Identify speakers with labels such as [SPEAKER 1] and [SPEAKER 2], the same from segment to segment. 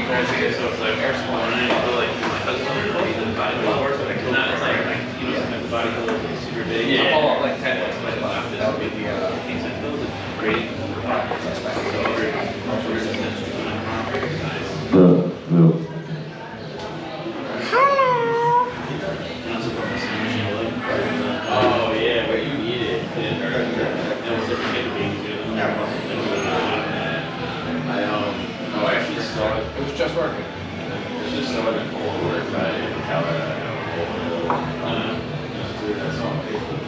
[SPEAKER 1] So it's like air supply, and then you like the body horse, and it's not, it's like you know, sometimes the body is super big.
[SPEAKER 2] Yeah.
[SPEAKER 1] Oh, like 10 minutes, like that would be the things that those are great. Oh yeah, where you need it. I actually saw it. It was just working. It was just so in cold work by Colorado. That's on Facebook.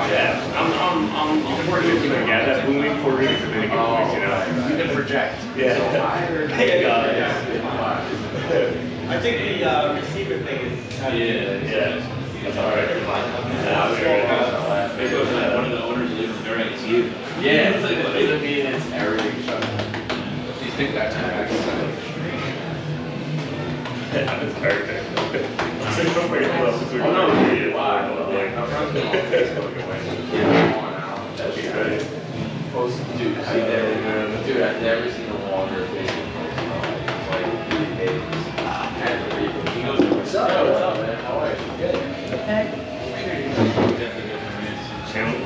[SPEAKER 3] Yeah, I'm fortunate to get that booming for reasons in a good place, you know.
[SPEAKER 1] You can project.
[SPEAKER 3] Yeah.
[SPEAKER 4] I think the receiver thing is.
[SPEAKER 3] Yeah. That's all right.
[SPEAKER 1] Maybe one of the owners lives in Durham, it's you.
[SPEAKER 3] Yeah, it's like it's everything shut.
[SPEAKER 1] Do you think that's
[SPEAKER 3] Yeah, it's character. So nobody else is
[SPEAKER 1] Oh, no,
[SPEAKER 3] really
[SPEAKER 1] why?
[SPEAKER 3] like,
[SPEAKER 1] I'm friends with him on Facebook and like,
[SPEAKER 3] that'd be great.
[SPEAKER 1] post, dude, I've never seen a longer Facebook post in my life. It's like 3 days. And he goes, what's up, man? How are you? Good.
[SPEAKER 3] Channel.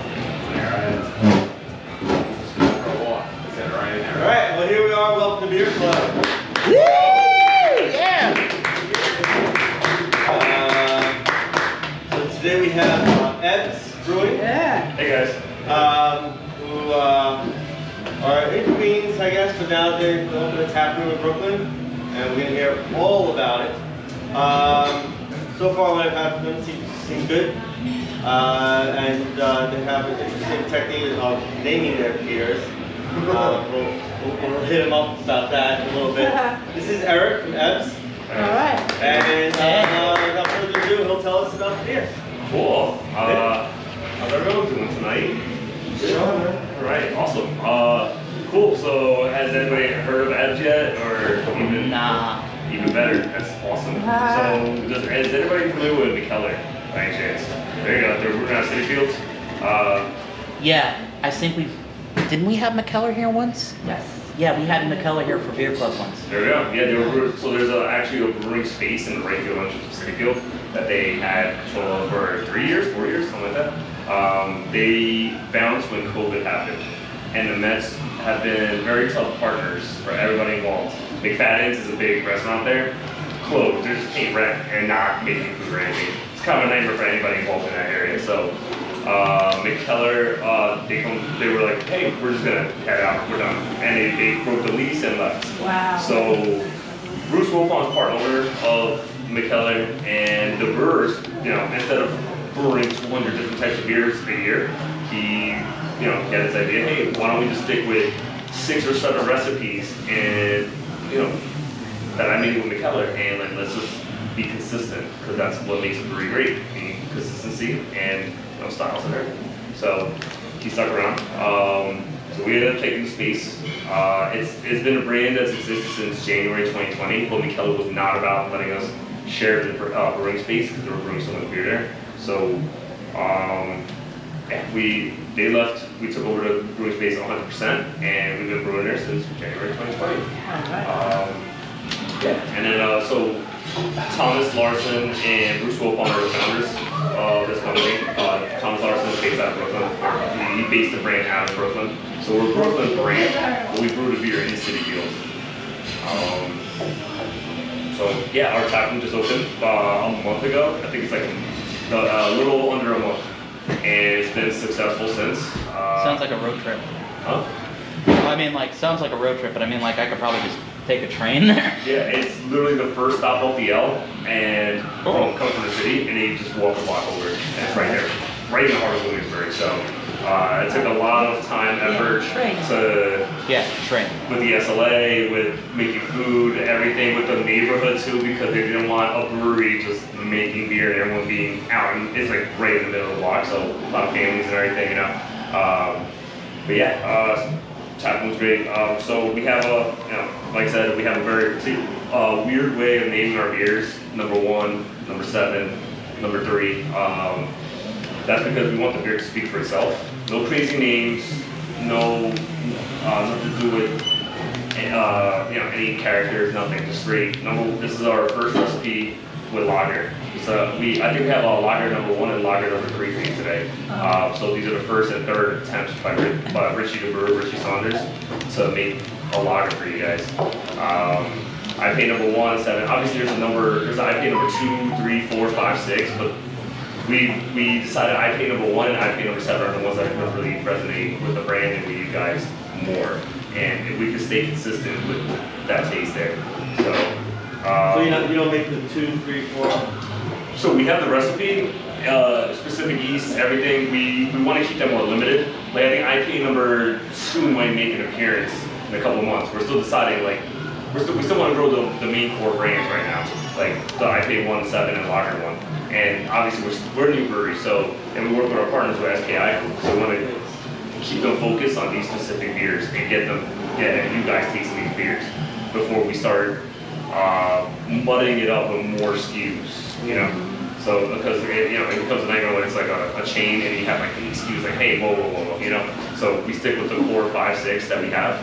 [SPEAKER 1] For a walk. Is that right in there?
[SPEAKER 4] All right, well, here we are. Welcome to Beer Club. So today we have EBBS Brewing.
[SPEAKER 3] Hey guys.
[SPEAKER 4] Who are in Queens, I guess, but now they've opened a tap room in Brooklyn, and we're going to hear all about it. So far what I've had from them seems good, and they have an interesting technique of naming their beers. We'll hit them up about that in a little bit. This is Eric from EBBS.
[SPEAKER 5] Alright.
[SPEAKER 4] And without further ado, he'll tell us about the beer.
[SPEAKER 3] Cool. How's everyone doing tonight? Alright, awesome. Cool. So has anybody heard of EBBS yet? Or even even better. That's awesome. So is anybody familiar with McKellar by any chance? There you go. They're brewing out of City Fields.
[SPEAKER 5] Yeah, I think didn't we have McKellar here once? Yes. Yeah, we had McKellar here for Beer Club once.
[SPEAKER 3] There we go. Yeah, they were so there's actually a brewing space in the right field entrance of City Field that they had control of for 3 years, 4 years, something like that. They bounced when COVID happened, and the Mets have been very tough partners for everybody involved. McFadden's is a big restaurant there. Closed. They're just paying rent and not making food or anything. It's kind of a nightmare for anybody involved in that area. So McKellar, they were like, hey, we're just gonna head out, we're done. And they broke the lease and left.
[SPEAKER 5] Wow.
[SPEAKER 3] So Bruce Wilpon's part owner of McKellar, and the brewers, you know, instead of brewing 200 different types of beers a year, he, you know, had this idea, hey, why don't we just stick with 6 or 7 recipes and, you know, that I made with McKellar, and like, let's just be consistent, because that's what makes a brewery great, being consistency and, you know, styles and everything. So he stuck around. So we ended up taking the space. It's been a brand that's existed since January 2020, but McKellar was not about letting us share the brewing space because they were brewing so much beer there. So yeah, they left, we took over the brewing space 100%, and we've been brewing there since January 2020. Yeah, and then so Thomas Larson and Bruce Wilpon are the founders of this company. Thomas Larson is based out of Brooklyn. He based the brand out of Brooklyn. So we're a Brooklyn brand, but we brew the beer in City Field. So yeah, our tap room just opened a month ago. I think it's like a little under a month, and it's been successful since.
[SPEAKER 5] Sounds like a road trip.
[SPEAKER 3] Huh?
[SPEAKER 5] Well, I mean, like, sounds like a road trip, but I mean, like, I could probably just take a train there.
[SPEAKER 3] Yeah, it's literally the first stop off the L, and coming from the city, and you just walk a block over, and it's right there, right in the heart of Williamsburg. So it took a lot of time, effort to
[SPEAKER 5] train
[SPEAKER 3] with the SLA, with making food, everything with the neighborhood too, because they didn't want a brewery just making beer and everyone being out. And it's like right in the middle of the block, so a lot of families and everything, you know. But yeah. Tap room's great. So we have a, you know, like I said, we have a very weird way of naming our beers. Number 1, number 7, number 3. That's because we want the beer to speak for itself. No crazy names, nothing to do with any characters, nothing. Just straight. This is our first recipe with lager. So I think we have lager number 1 and lager number 3 for you today. So these are the first and third attempts by Richie the Brewer, Richie Saunders, to make a lager for you guys. IPA number 1 and 7. Obviously, there's an IPA number 2, 3, 4, 5, 6, but we decided IPA number 1 and IPA number 7 are the ones that really resonate with the brand and with you guys more. And if we can stay consistent with that taste there. So
[SPEAKER 4] you don't make the 2, 3, 4?
[SPEAKER 3] So we have the recipe, specific yeast, everything. We want to keep them more limited. Like I think IPA number 2 might make an appearance in a couple of months. We're still deciding, like, we still want to grow the main core brands right now, like the IPA 1, 7, and Lager 1. And obviously we're a new brewery, and we work with our partners with SKI, so we want to keep them focused on these specific beers and get you guys tasting these beers before we start mudding it up with more SKUs, you know? So because it becomes a nightmare when it's like a chain and you have like 8 SKUs, like, hey, whoa, you know? So we stick with the core 5, 6 that we have,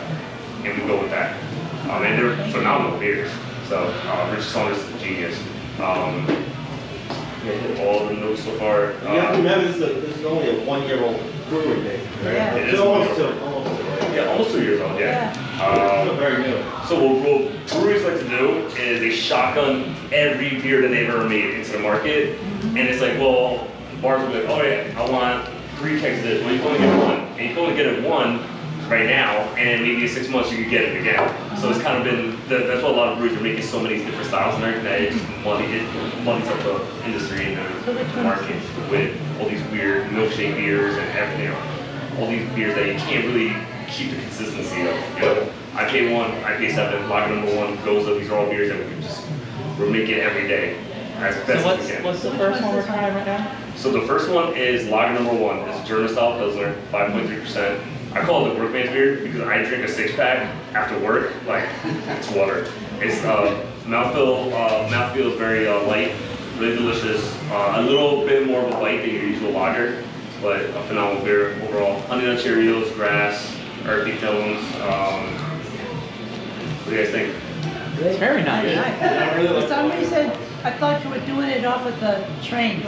[SPEAKER 3] and we go with that. And they're phenomenal beers. So Richie Saunders is a genius. Hit all the notes so far.
[SPEAKER 4] You have to remember this is only a 1-year-old brewery day, right?
[SPEAKER 2] Yeah.
[SPEAKER 3] It is
[SPEAKER 4] It's almost 2.
[SPEAKER 3] Yeah, almost 2 years old, yeah.
[SPEAKER 4] Still very new.
[SPEAKER 3] So what breweries like to do is they shotgun every beer that they've ever made into the market. And it's like, well, bars will be like, oh yeah, I want 3 kegs of this. Well, you can only get 1. And you can only get it 1 right now, and maybe in 6 months you could get it again. So it's kind of been, that's why a lot of breweries are making so many different styles and everything, that it just muddies up the industry and the market with all these weird milkshake beers and everything, all these beers that you can't really keep the consistency of. You know, IPA 1, IPA 7, Lager number 1, Gose, these are all beers that we're making every day as best as we can.
[SPEAKER 5] What's the first one we're trying right now?
[SPEAKER 3] So the first one is Lager number 1. It's a German style Pilsner, 5.3%. I call it the workman's beer because I drink a 6-pack after work, like it's water. It's mouthfeel is very light, really delicious. A little bit more of a bite than your usual lager, but a phenomenal beer overall. Honey nut Cheerios, grass, earthy tones. What do you guys think?
[SPEAKER 5] It's very nice.
[SPEAKER 2] For some reason, I thought you were doing it off of the trains.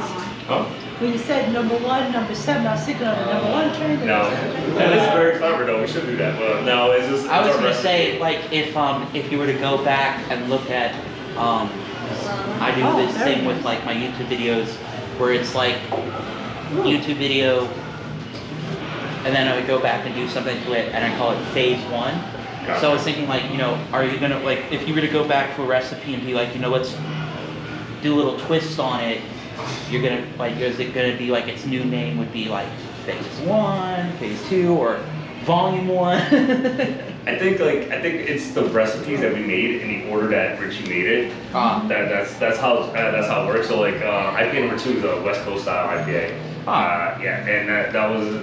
[SPEAKER 3] Oh?
[SPEAKER 2] When you said number 1, number 7, I was thinking of the number 1 train.
[SPEAKER 3] No. That is very clever though, we should do that. But no, it's just.
[SPEAKER 5] I was
[SPEAKER 3] it's our
[SPEAKER 5] gonna
[SPEAKER 3] recipe.
[SPEAKER 5] say, like, if you were to go back and look at, I do this thing with like my YouTube videos, where it's like YouTube video, and then I would go back and do something to it, and I call it phase 1.
[SPEAKER 3] Gotcha.
[SPEAKER 5] So I was thinking, like, you know, are you gonna, like, if you were to go back to a recipe and be like, you know, let's do a little twist on it, you're gonna, like, is it gonna be like its new name would be like phase 1, phase 2, or volume 1?
[SPEAKER 3] I think it's the recipes that we made in the order that Richie made it. That's how it works. So like IPA number 2 is a West Coast style IPA. Yeah, and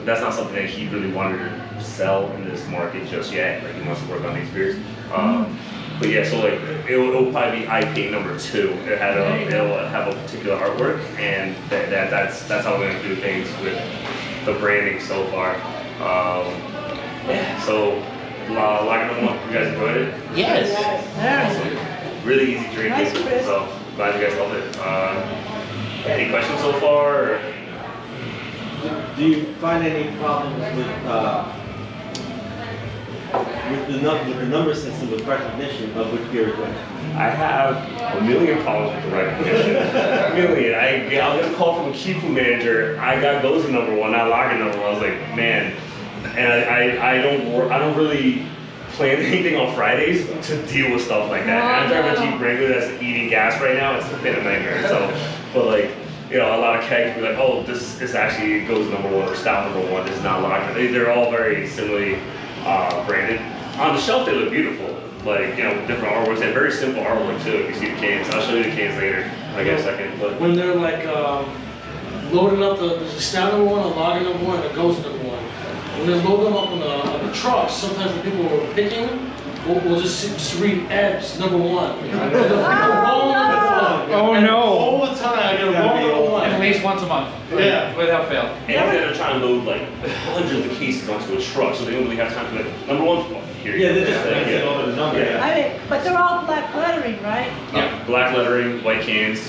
[SPEAKER 3] that's not something that he really wanted to sell in this market just yet. Like he wants to work on these beers. But yeah, so like it'll probably be IPA number 2. It'll have a particular artwork, and that's how we're gonna do things with the branding so far. Yeah, so Lager number 1, you guys enjoyed it?
[SPEAKER 5] Yes.
[SPEAKER 3] Awesome. Really easy drinking.
[SPEAKER 2] Nice, Chris.
[SPEAKER 3] So glad you guys loved it. Any questions so far? Or?
[SPEAKER 4] Do you find any problems with the number system with recognition of which beer is which?
[SPEAKER 3] I have a million problems with the recognition. A million. I'll get a call from a key food manager. I got Gose Number 1, not Lager Number 1. I was like, man. And I don't really plan anything on Fridays to deal with stuff like that. And I'm driving a Jeep Wrangler that's eating gas right now. It's been a nightmare. So, but like, you know, a lot of kegs be like, oh, this is actually Gose Number 1 or Stout Number 1. This is not Lager. They're all very similarly branded. On the shelf, they look beautiful. Like, you know, different artworks and very simple artwork too. If you see the cans, I'll show you the cans later. I get a second. But
[SPEAKER 6] when they're like loading up the Stout number 1, a Lager number 1, and a Gose number 1. When they load them up on the trucks, sometimes the people who are picking will just read EBBS number 1.
[SPEAKER 2] Oh
[SPEAKER 6] no! All the time, I get a wrong number 1.
[SPEAKER 7] least once a month.
[SPEAKER 4] Yeah.
[SPEAKER 7] Without fail.
[SPEAKER 3] And they're trying to load like hundreds of cases onto a truck, so they don't really have time to like, number one, here.
[SPEAKER 4] Yeah, they're just
[SPEAKER 3] yeah.
[SPEAKER 4] over the number.
[SPEAKER 3] Yeah.
[SPEAKER 2] I mean, but they're all black lettering, right?
[SPEAKER 3] Black lettering, white cans,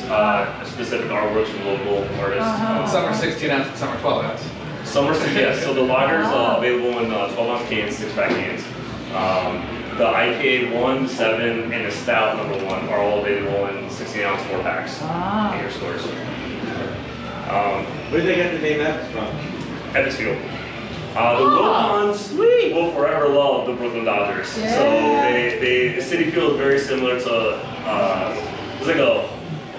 [SPEAKER 3] specific artworks from local artists.
[SPEAKER 7] Some are 16 ounce and some are 12 ounce.
[SPEAKER 3] Some are, yeah, so the lager's available in 12-ounce cans, 6-pack cans. The IPA 1, 7, and the Stout number 1 are all available in 16-ounce 4-packs in your stores.
[SPEAKER 4] Where did they get the name Ebbs from?
[SPEAKER 3] Ebbsfield. The Wilpons will forever love the Brooklyn Dodgers. So Citi Field is very similar to, it's like a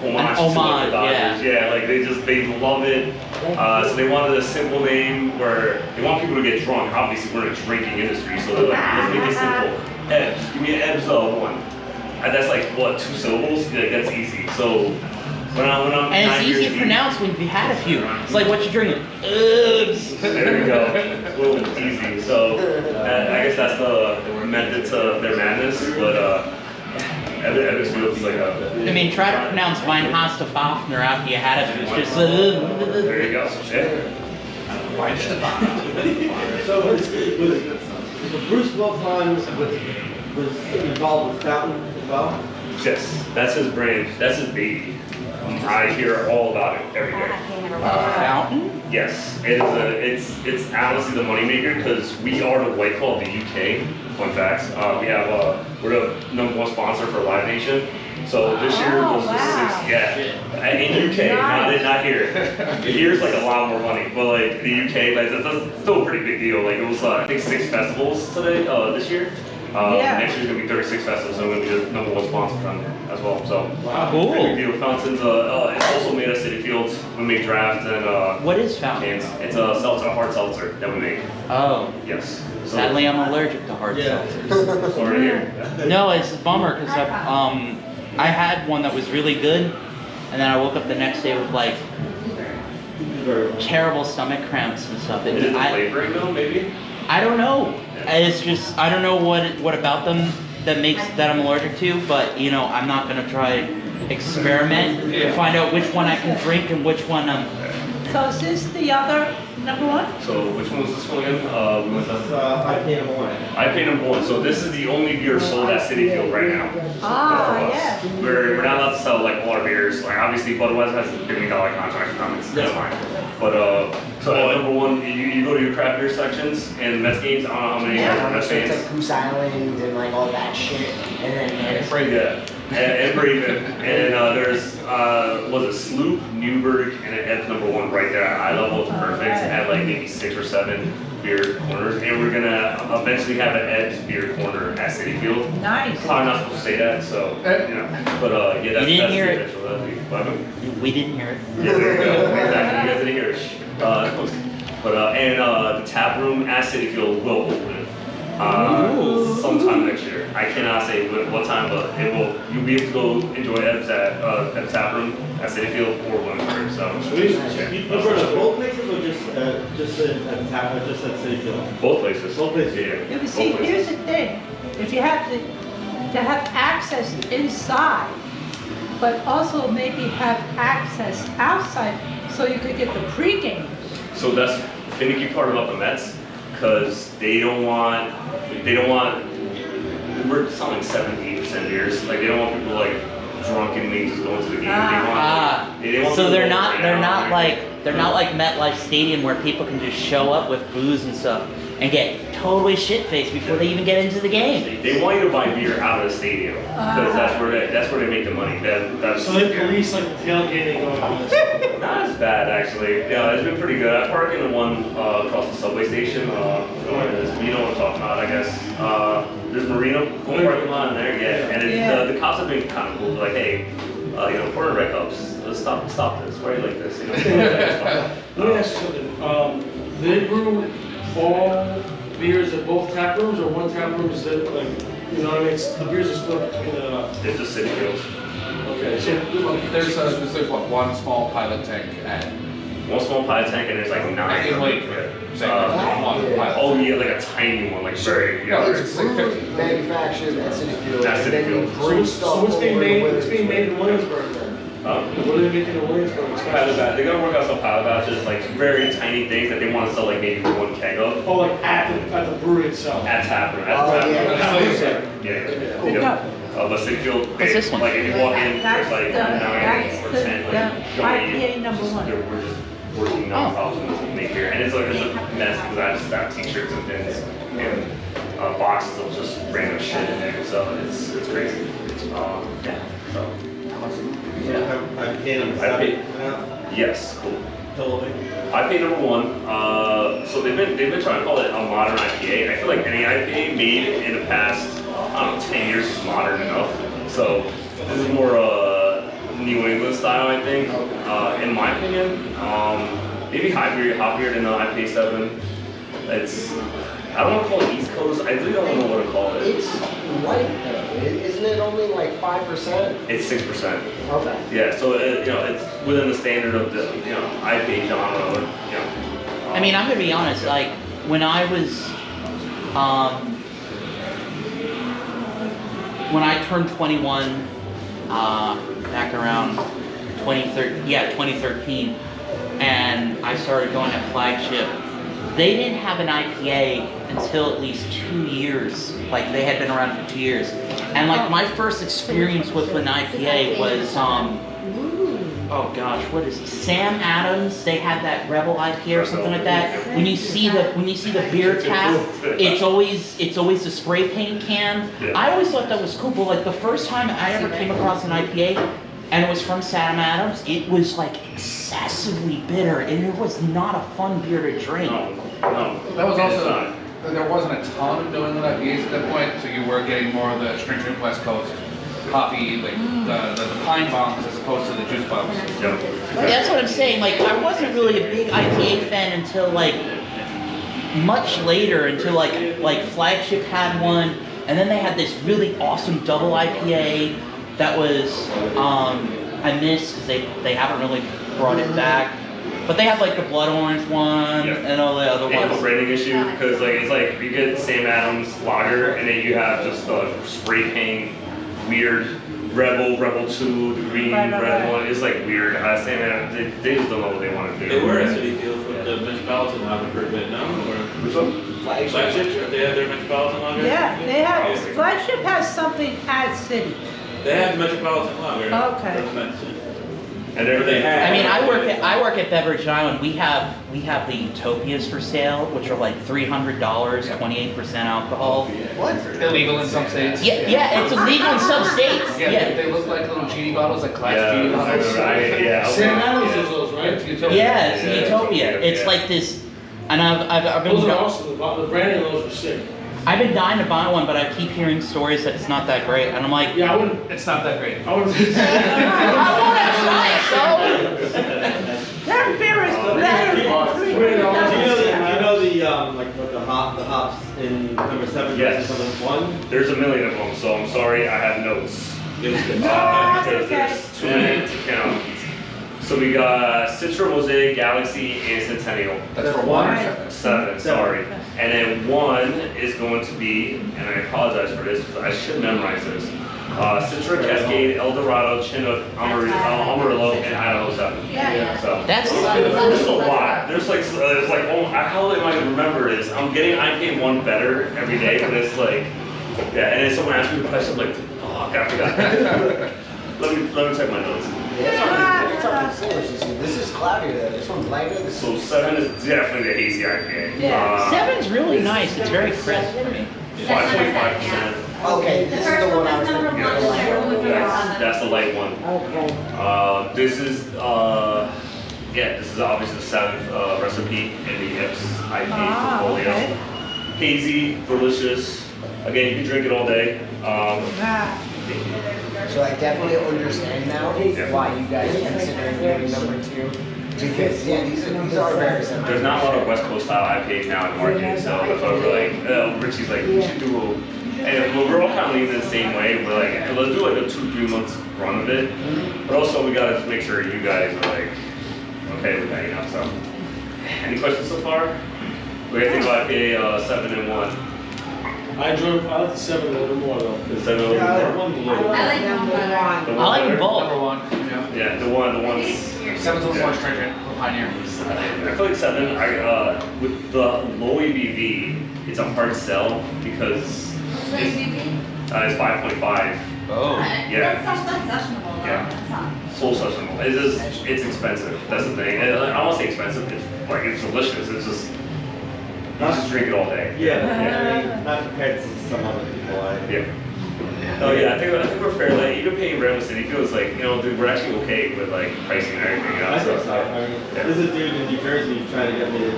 [SPEAKER 3] homage to like the Dodgers. Yeah, like they love it. So they wanted a simple name where they want people to get drunk. Obviously, we're in a drinking industry, so they're like, let's make it simple. Ebbs, give me an Ebbs 1. And that's like, what, 2 syllables? Yeah, that's easy. So when I'm
[SPEAKER 5] And it's easy to pronounce when you've had a few. It's like what you're drinking. Oops.
[SPEAKER 3] There we go. It's a little easy. So I guess that's the method to their madness. But Ebbs feels like a.
[SPEAKER 5] I mean, try to pronounce Weinhastafafner after you had it. It's just.
[SPEAKER 3] There you go. Yeah.
[SPEAKER 4] So was Bruce Wilpon was involved with Fountain as well?
[SPEAKER 3] Yes, that's his brand. That's his baby. I hear all about it every day.
[SPEAKER 5] Fountain?
[SPEAKER 3] Yes, it's honestly the moneymaker because we are the White Claw of the UK. Fun facts. We're the #1 sponsor for Live Nation. So this year was the 6th. Yeah, in UK, not here. Here's like a lot more money, but like the UK, like that's still a pretty big deal. Like it was I think 6 festivals today this year. Next year's gonna be 36 festivals, so I'm gonna be the #1 sponsor from there as well. So
[SPEAKER 5] Cool.
[SPEAKER 3] big deal. Fountains. It's also made at Citi Field. We make draft and
[SPEAKER 5] What is Fountain?
[SPEAKER 3] cans. It's a seltzer, a hard seltzer that we make.
[SPEAKER 5] Oh.
[SPEAKER 3] Yes. So,
[SPEAKER 5] Sadly, I'm allergic to hard seltzers.
[SPEAKER 3] sorry to hear.
[SPEAKER 5] No, it's a bummer because I had one that was really good, and then I woke up the next day with like terrible stomach cramps and stuff.
[SPEAKER 3] Is it the flavoring though, maybe?
[SPEAKER 5] I don't know. It's just I don't know what about them that I'm allergic to, but you know I'm not gonna try experiment to find out which one I can drink and which one
[SPEAKER 2] So is this the other #1?
[SPEAKER 3] So which one was this one again? We went to
[SPEAKER 4] IPA number 1.
[SPEAKER 3] IPA #1. So this is the only beer sold at Citi Field right now.
[SPEAKER 2] Yeah.
[SPEAKER 3] We're not allowed to sell like all our beers. Like obviously Budweiser has a $1 billion contract with them. That's fine. But so at #1, you go to your craft beer sections and Mets games. I don't know how many Mets
[SPEAKER 8] So it's
[SPEAKER 3] fans.
[SPEAKER 8] like Goose Island and like all that shit, and then there's
[SPEAKER 3] And Braven. And there's was it Sloop, Newberg, and an Ed #1 right there at eye level. It's perfect. At like maybe 6 or 7 beer corners, and we're gonna eventually have an Ed's beer corner at Citi Field.
[SPEAKER 2] Nice.
[SPEAKER 3] Probably not supposed to say that, so you know. But yeah, that's
[SPEAKER 5] You didn't hear
[SPEAKER 3] the
[SPEAKER 5] it.
[SPEAKER 3] eventual.
[SPEAKER 5] we didn't hear it.
[SPEAKER 3] Yeah, there you go. Exactly. You guys didn't hear it. And the tap room at Citi Field will open sometime next year. I cannot say what time, but it will. You'll be able to go enjoy Ebbs at tap room at Citi Field or Williamsburg. So
[SPEAKER 4] You run at both places or just at Citi Field?
[SPEAKER 3] both places.
[SPEAKER 4] Both places.
[SPEAKER 3] Yeah.
[SPEAKER 2] Yeah, but see, here's the thing. If you have to have access inside, but also maybe have access outside so you could get the pregame.
[SPEAKER 3] So that's the finicky part about the Mets, because they don't want, we're selling 70% beers. Like they don't want people like drunk and just going to the game. They want
[SPEAKER 5] So
[SPEAKER 3] people
[SPEAKER 5] they're
[SPEAKER 3] to
[SPEAKER 5] not
[SPEAKER 3] right now.
[SPEAKER 5] like MetLife Stadium where people can just show up with booze and stuff and get totally shit-faced before they even get into the game.
[SPEAKER 3] They want you to buy beer out of the stadium because that's where they make the money. That's
[SPEAKER 6] So they police like the tailgating going on.
[SPEAKER 3] not as bad actually. Yeah, it's been pretty good. I park in the one across the subway station. You know what I'm talking about, I guess. There's Marina, one parking lot in there, yeah. And the cops have been kind of cool, like, hey, corner red cups, let's stop this. Why are you like this? You know?
[SPEAKER 6] Let me ask you something. Do they brew all beers at both tap rooms, or one tap room is that like, you know what I mean? The beers are split between the.
[SPEAKER 3] It's just Citi Field.
[SPEAKER 6] Okay, so
[SPEAKER 7] There's what, one small pilot tank and
[SPEAKER 3] One small pilot tank and there's like 9.
[SPEAKER 7] one pilot.
[SPEAKER 3] Oh yeah, like a tiny one, like very.
[SPEAKER 7] No, it's like 50.
[SPEAKER 8] manufactured at Citi Field.
[SPEAKER 3] That's
[SPEAKER 8] and
[SPEAKER 3] Citi
[SPEAKER 8] then you
[SPEAKER 3] Field.
[SPEAKER 8] brew stuff
[SPEAKER 6] so what's being
[SPEAKER 8] over
[SPEAKER 6] made?
[SPEAKER 8] in
[SPEAKER 6] What's being made in Williamsburg then? What are they making the wings for?
[SPEAKER 3] Pilot batch. They're gonna work out some pilot batches, like very tiny things that they want to sell like maybe 1 keg of.
[SPEAKER 6] Oh, like at the brewery itself.
[SPEAKER 3] At tap room. At
[SPEAKER 8] Oh,
[SPEAKER 3] tap
[SPEAKER 8] yeah.
[SPEAKER 3] room. Yeah. But they feel
[SPEAKER 5] What's this one?
[SPEAKER 3] like if you walk in,
[SPEAKER 2] That's
[SPEAKER 3] there's like
[SPEAKER 2] the-
[SPEAKER 3] 9
[SPEAKER 2] that's
[SPEAKER 3] or
[SPEAKER 2] the-
[SPEAKER 3] 10
[SPEAKER 2] the
[SPEAKER 3] like
[SPEAKER 2] IPA number one.
[SPEAKER 3] We're just working non-stop to make here, and it's a mess because I just have t-shirts and pins and boxes of just random shit in there, so it's crazy. Yeah. So.
[SPEAKER 4] Yeah, I paid them
[SPEAKER 3] IPA.
[SPEAKER 4] 7.
[SPEAKER 3] Yes. Cool.
[SPEAKER 4] Totally.
[SPEAKER 3] IPA number 1. So they've been trying to call it a modern IPA. I feel like any IPA made in the past, I don't know, 10 years is modern enough. So this is more New England style, I think. In my opinion, maybe hoppier than the IPA 7. It's, I don't want to call it East Coast. I really don't know what to call it.
[SPEAKER 8] It's light though. Isn't it only like 5%?
[SPEAKER 3] It's 6%.
[SPEAKER 8] Okay.
[SPEAKER 3] Yeah, so it's within the standard of the IPA genre.
[SPEAKER 5] I mean, I'm gonna be honest. Like when I was, when I turned 21, back around 2013, and I started going to Flagship. They didn't have an IPA until at least 2 years. Like they had been around for 2 years. And like my first experience with an IPA was, oh gosh, what is it? Sam Adams. They had that Rebel IPA or something like that. When you see the beer tap, it's always the spray paint can. I always thought that was cool. But like the first time I ever came across an IPA, and it was from Sam Adams, it was like excessively bitter, and it was not a fun beer to drink.
[SPEAKER 3] No.
[SPEAKER 7] That was also, there wasn't a ton of New England IPAs at that point, so you were getting more of the stringent West Coast hoppy, like the pine bombs as opposed to the juice bombs.
[SPEAKER 5] That's what I'm saying. Like I wasn't really a big IPA fan until like much later, until like Flagship had one, and then they had this really awesome double IPA that was I missed because they haven't really brought it back. But they have like the blood orange one and all the other
[SPEAKER 3] They
[SPEAKER 5] ones.
[SPEAKER 3] have a branding issue because it's like you get Sam Adams lager and then you have just the spray paint weird Rebel 2, the green red one. It's like weird. Sam Adams, they just don't know what they want to do.
[SPEAKER 1] They were at City Field for the Metropolitan Lager for a bit, no?
[SPEAKER 3] Which one?
[SPEAKER 1] Flagship, they have their Metropolitan Lager?
[SPEAKER 2] Yeah, they have, Flagship has something at City.
[SPEAKER 1] They have Metropolitan Lager.
[SPEAKER 2] Okay.
[SPEAKER 1] That's Mexican.
[SPEAKER 3] And everything.
[SPEAKER 5] I mean, I work at Beverage Island. We have the Utopias for sale, which are like $300, 28% alcohol.
[SPEAKER 8] What?
[SPEAKER 7] Illegal in some states.
[SPEAKER 5] Yeah, it's illegal in some states.
[SPEAKER 7] Yeah, they look like little genie bottles, like class genie bottles.
[SPEAKER 6] Sam Adams is those, right?
[SPEAKER 5] Yeah, it's the Utopia. It's like this, and I've been.
[SPEAKER 6] Those are awesome. The branding of those are sick.
[SPEAKER 5] I've been dying to buy one, but I keep hearing stories that it's not that great, and I'm like,
[SPEAKER 6] Yeah, I wouldn't.
[SPEAKER 7] It's not that great.
[SPEAKER 6] I wouldn't.
[SPEAKER 5] I want to try it, so.
[SPEAKER 2] Their beer is better than
[SPEAKER 4] Do you know the like what the hops in number 7
[SPEAKER 3] Yes.
[SPEAKER 4] versus number 1?
[SPEAKER 3] There's a million of them, so I'm sorry I have notes. Because there's too many to count. So we got Citra, Mosaic, Galaxy, and Centennial.
[SPEAKER 7] That's for 1 or 7?
[SPEAKER 3] 7, sorry. And then 1 is going to be, and I apologize for this because I should memorize this. Citric, Cascade, El Dorado, Chinook, Amarillo, and Idaho 7.
[SPEAKER 2] Yeah.
[SPEAKER 3] So
[SPEAKER 5] That's
[SPEAKER 3] there's a lot. There's like oh, how am I gonna remember this? I'm getting IPA 1 better every day, but it's like, yeah. And then someone asked me the question, I'm like, fuck, I forgot. let me check my notes.
[SPEAKER 8] It's our consistency. This is cloudier though. This one's lighter. This
[SPEAKER 3] So 7 is definitely the hazy IPA.
[SPEAKER 2] Yeah.
[SPEAKER 5] 7's really nice. It's very crisp for me.
[SPEAKER 3] 5.5%.
[SPEAKER 8] Okay, this is the one I was thinking of.
[SPEAKER 3] That's the light one.
[SPEAKER 8] Okay.
[SPEAKER 3] This is this is obviously the 7th recipe in the EBBS IPA portfolio.
[SPEAKER 2] Okay.
[SPEAKER 3] Hazy, delicious. Again, you can drink it all day.
[SPEAKER 8] So I definitely understand now why you guys consider doing number 2. Because these are very similar.
[SPEAKER 3] There's not a lot of West Coast style IPAs now in the market, so that's why we're like, Richie's like, we should do and we're all kind of leaning the same way. We're like, let's do like a 2-3 months run of it. But also we gotta make sure you guys are like, okay with that, you know, so. Any questions so far? We gotta think about IPA 7 and 1.
[SPEAKER 6] I like the 7 a little more though.
[SPEAKER 3] The 7 a little more?
[SPEAKER 8] I like number 1.
[SPEAKER 3] The
[SPEAKER 5] I like them
[SPEAKER 3] better?
[SPEAKER 5] both.
[SPEAKER 7] Number 1. Yeah.
[SPEAKER 3] Yeah, the ones.
[SPEAKER 7] 7's a little more stringent, Pioneer.
[SPEAKER 3] I feel like 7. With the low ABV, it's a hard sell because it's 5.5.
[SPEAKER 5] Oh.
[SPEAKER 3] Yeah.
[SPEAKER 9] That's sessionable though.
[SPEAKER 3] Yeah.
[SPEAKER 9] That's not.
[SPEAKER 3] So sessionable. It's expensive. That's the thing. And I don't want to say expensive. It's delicious. It's just you just drink it all day.
[SPEAKER 4] Yeah, not compared to some other people.
[SPEAKER 3] Yeah. Oh yeah, I think we're fair. Like even paying rent with City feels like dude, we're actually okay with like pricing and everything.
[SPEAKER 4] I think so. I mean, there's a dude in New Jersey trying to get me to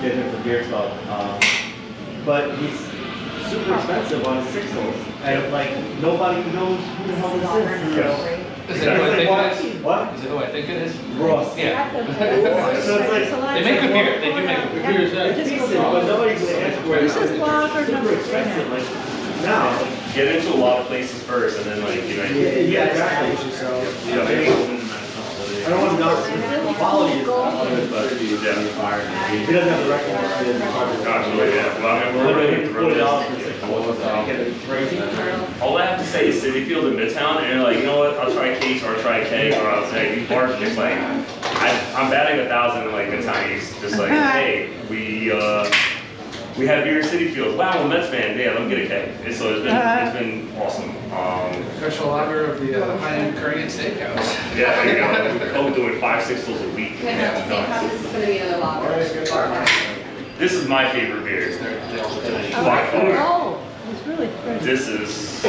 [SPEAKER 4] get him for beer club, but he's super expensive on his sixtels, and like nobody knows who the hell this is. You know?
[SPEAKER 7] Is it who I think it is?
[SPEAKER 4] What?
[SPEAKER 7] Is it who I think it is?
[SPEAKER 4] Ross.
[SPEAKER 7] Yeah.
[SPEAKER 4] So it's like
[SPEAKER 7] They make good beer. They do make good beer.
[SPEAKER 4] it's decent, but nobody's gonna ask for it.
[SPEAKER 2] This is
[SPEAKER 4] It's
[SPEAKER 2] lager
[SPEAKER 4] super
[SPEAKER 2] number
[SPEAKER 4] expensive. Like now.
[SPEAKER 3] Get into a lot of places first, and then like
[SPEAKER 4] Yeah, exactly. I don't want to know the quality is not good, but he doesn't have the record.
[SPEAKER 3] Actually, yeah. Well, I mean, we're already through this. All I have to say is City Field in Midtown, and you're like, you know what? I'll try a case or I'll try a keg, or I'll say these bars are just like I'm batting 1,000 in like Midtown East, just like hey, we have beer in City Field. Wow, I'm a Mets fan. Yeah, let me get a keg. So it's been awesome.
[SPEAKER 7] Official lager of the high-end Korean steakhouse.
[SPEAKER 3] Yeah, there you go. I'm doing 5 sixtels a week.
[SPEAKER 9] Okay, so same time, this is gonna be another lager.
[SPEAKER 3] This is my favorite beer. By far.
[SPEAKER 2] Oh, it's really pretty.
[SPEAKER 3] This is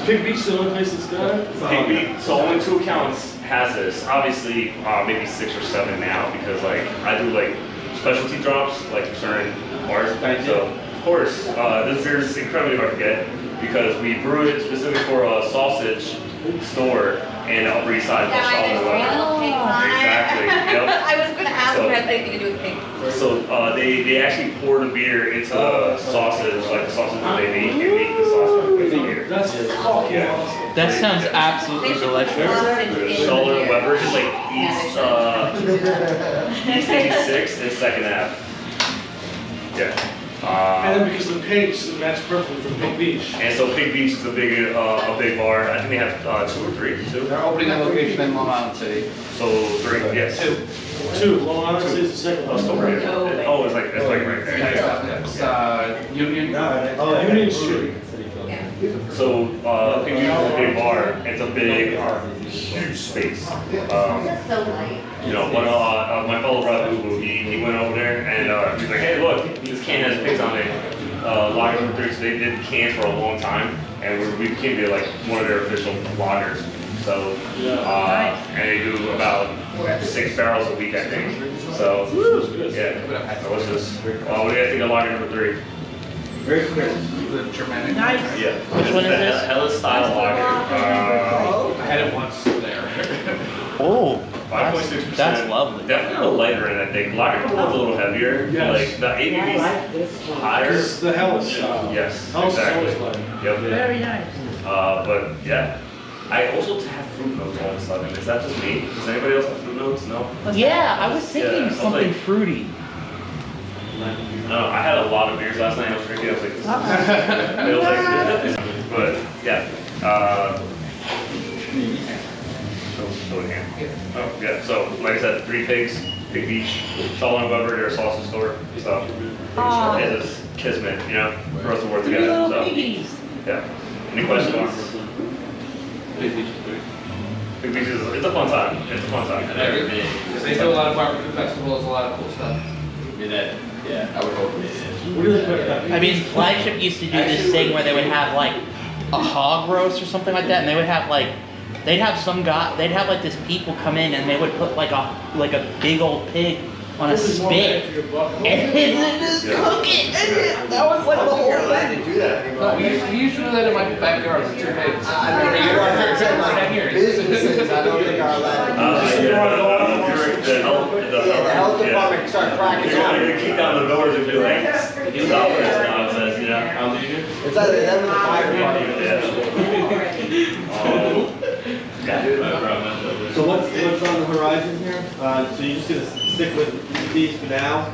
[SPEAKER 6] Pig Beach, the only place that's got it?
[SPEAKER 3] Pig Beat. So only 2 accounts has this. Obviously, maybe 6 or 7 now because like I do like specialty drops like for certain bars. So of course, this beer is incredibly hard to get because we brew it specifically for a sausage store in the Upper East Side.
[SPEAKER 9] Yeah, I
[SPEAKER 3] called
[SPEAKER 9] know.
[SPEAKER 3] Charlotte.
[SPEAKER 9] Pigs on it.
[SPEAKER 3] Exactly. Yep.
[SPEAKER 9] I was gonna ask if it has anything to do with pigs.
[SPEAKER 3] So they actually pour the beer into the sausage, like the sausage that they make, and make the sausage with the beer.
[SPEAKER 6] That's fucking
[SPEAKER 3] Yeah.
[SPEAKER 6] awesome.
[SPEAKER 5] That sounds
[SPEAKER 9] They
[SPEAKER 5] absolutely
[SPEAKER 9] should put
[SPEAKER 5] delicious.
[SPEAKER 9] sausage in the
[SPEAKER 3] Scholler
[SPEAKER 9] beer.
[SPEAKER 3] Weber is like East 86 and second half. Yeah.
[SPEAKER 6] And then because the pigs match perfectly from Pig Beach.
[SPEAKER 3] And so Pig Beach is a big bar. I think they have 2 or 3. 2.
[SPEAKER 7] They're opening a location in Long Island City.
[SPEAKER 3] So 3, yes.
[SPEAKER 6] 2, Long Island City's the second one.
[SPEAKER 3] Oh, it's like right there.
[SPEAKER 7] It's Union.
[SPEAKER 6] Union Street.
[SPEAKER 3] So Pig Beach is a big bar. It's a big, huge space.
[SPEAKER 9] That's so light.
[SPEAKER 3] You know, one my fellow brother, he went over there and he's like, hey, look, this can has pigs on it. Lager number 3, so they did cans for a long time, and we became like one of their official lagers. So, and they do about 6 barrels a week, I think. So, yeah, delicious. What do you guys think of lager number 3?
[SPEAKER 4] Very crisp.
[SPEAKER 7] The Germanic.
[SPEAKER 2] Nice.
[SPEAKER 3] Yeah.
[SPEAKER 5] Which one is this?
[SPEAKER 3] Hella style lager.
[SPEAKER 7] I had it once there.
[SPEAKER 5] Oh,
[SPEAKER 3] 5.6%.
[SPEAKER 5] that's lovely.
[SPEAKER 3] Definitely a little lighter in that thing. Lager number 1's a little heavier.
[SPEAKER 6] Yes.
[SPEAKER 3] Like the ABV's higher.
[SPEAKER 6] It's the Hellas style.
[SPEAKER 3] Yes,
[SPEAKER 6] Hellas is
[SPEAKER 3] exactly.
[SPEAKER 6] always light.
[SPEAKER 3] Yep.
[SPEAKER 2] Very nice.
[SPEAKER 3] But yeah, I also have fruit notes all of a sudden. Is that just me? Does anybody else have fruit notes? No.
[SPEAKER 5] Yeah, I was thinking
[SPEAKER 3] Yeah, I was
[SPEAKER 5] something
[SPEAKER 3] like-
[SPEAKER 5] fruity.
[SPEAKER 3] No, I had a lot of beers last night. I was drinking. I was like, this is. It was like, this is- but yeah. Show it here. Oh yeah. So like I said, 3 pigs, Pig Beach, Scholler Weber, their sausage store. So
[SPEAKER 2] Oh.
[SPEAKER 3] it is kismet, you know, for us to work
[SPEAKER 2] 3
[SPEAKER 3] together.
[SPEAKER 2] little
[SPEAKER 3] So
[SPEAKER 2] piggies.
[SPEAKER 3] yeah. Any questions? Pig Beach is it's a fun time. It's a fun time.
[SPEAKER 7] They do a lot of barbecue festivals, a lot of cool stuff.
[SPEAKER 1] Yeah, I would hope it is.
[SPEAKER 6] What do you think about that?
[SPEAKER 5] I mean, Flagship used to do this thing where they would have like a hog roast or something like that, and they would have like, they'd have like this people come in and they would put like a big old pig on a
[SPEAKER 6] This is more bang
[SPEAKER 5] spit,
[SPEAKER 6] for your buck.
[SPEAKER 5] and then just cook it. And that was like the whole
[SPEAKER 8] You're allowed
[SPEAKER 5] thing.
[SPEAKER 8] to do that anymore.
[SPEAKER 7] No, we used to do that in my backyard with 2 pigs.
[SPEAKER 8] I mean, you don't have to like businesses, I don't think are allowed to do that. Yeah, the health department start cracking
[SPEAKER 3] You're
[SPEAKER 8] down.
[SPEAKER 3] gonna kick down the doors and be like, stop this nonsense, you know?
[SPEAKER 8] It's either them or the fire department.
[SPEAKER 4] So what's on the horizon here? So you're just gonna stick with these for now?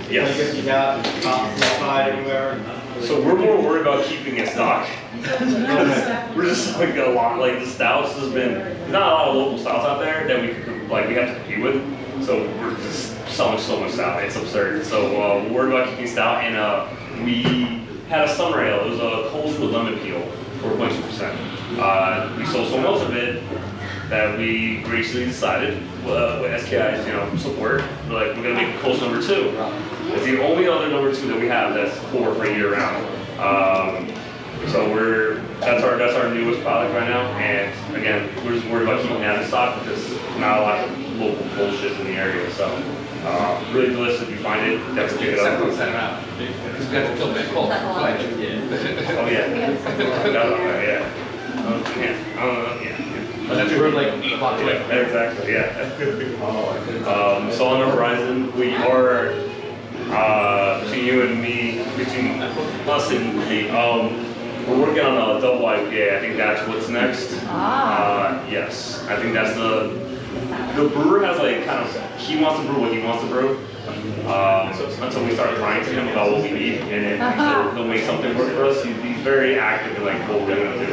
[SPEAKER 3] Yes.
[SPEAKER 4] Get these out and top and side everywhere?
[SPEAKER 3] So we're more worried about keeping in stock We're just like a lot, like the stouts has been, not a lot of local stouts out there that we could, like, we have to compete with. So we're just selling so much stout, it's absurd. So we're worried about keeping stout, and we had a summer ale. It was a Kolsch with lemon peel, 4.2%. We sold so much of it that we graciously decided, with SKI's, support, we're like, we're gonna make a Gose Number 2. It's the only other number 2 that we have that's pour for year round. So that's our newest product right now, and again, we're just worried about keeping it out of stock because not a lot of local bullshit in the area. So really delicious. If you find it, definitely pick it up.
[SPEAKER 7] Send it out. Because we got to kill that cold.
[SPEAKER 3] Oh yeah.
[SPEAKER 7] But that's we're like a block away.
[SPEAKER 3] Exactly. Yeah. So on the horizon, we are between you and me, between us and me. We're working on a double IPA. I think that's what's next. Yes, I think that's the brewer has like kind of, he wants to brew what he wants to brew. Until we start crying to him about what we need, and then he'll make something work for us. He's very active in like what we're gonna do,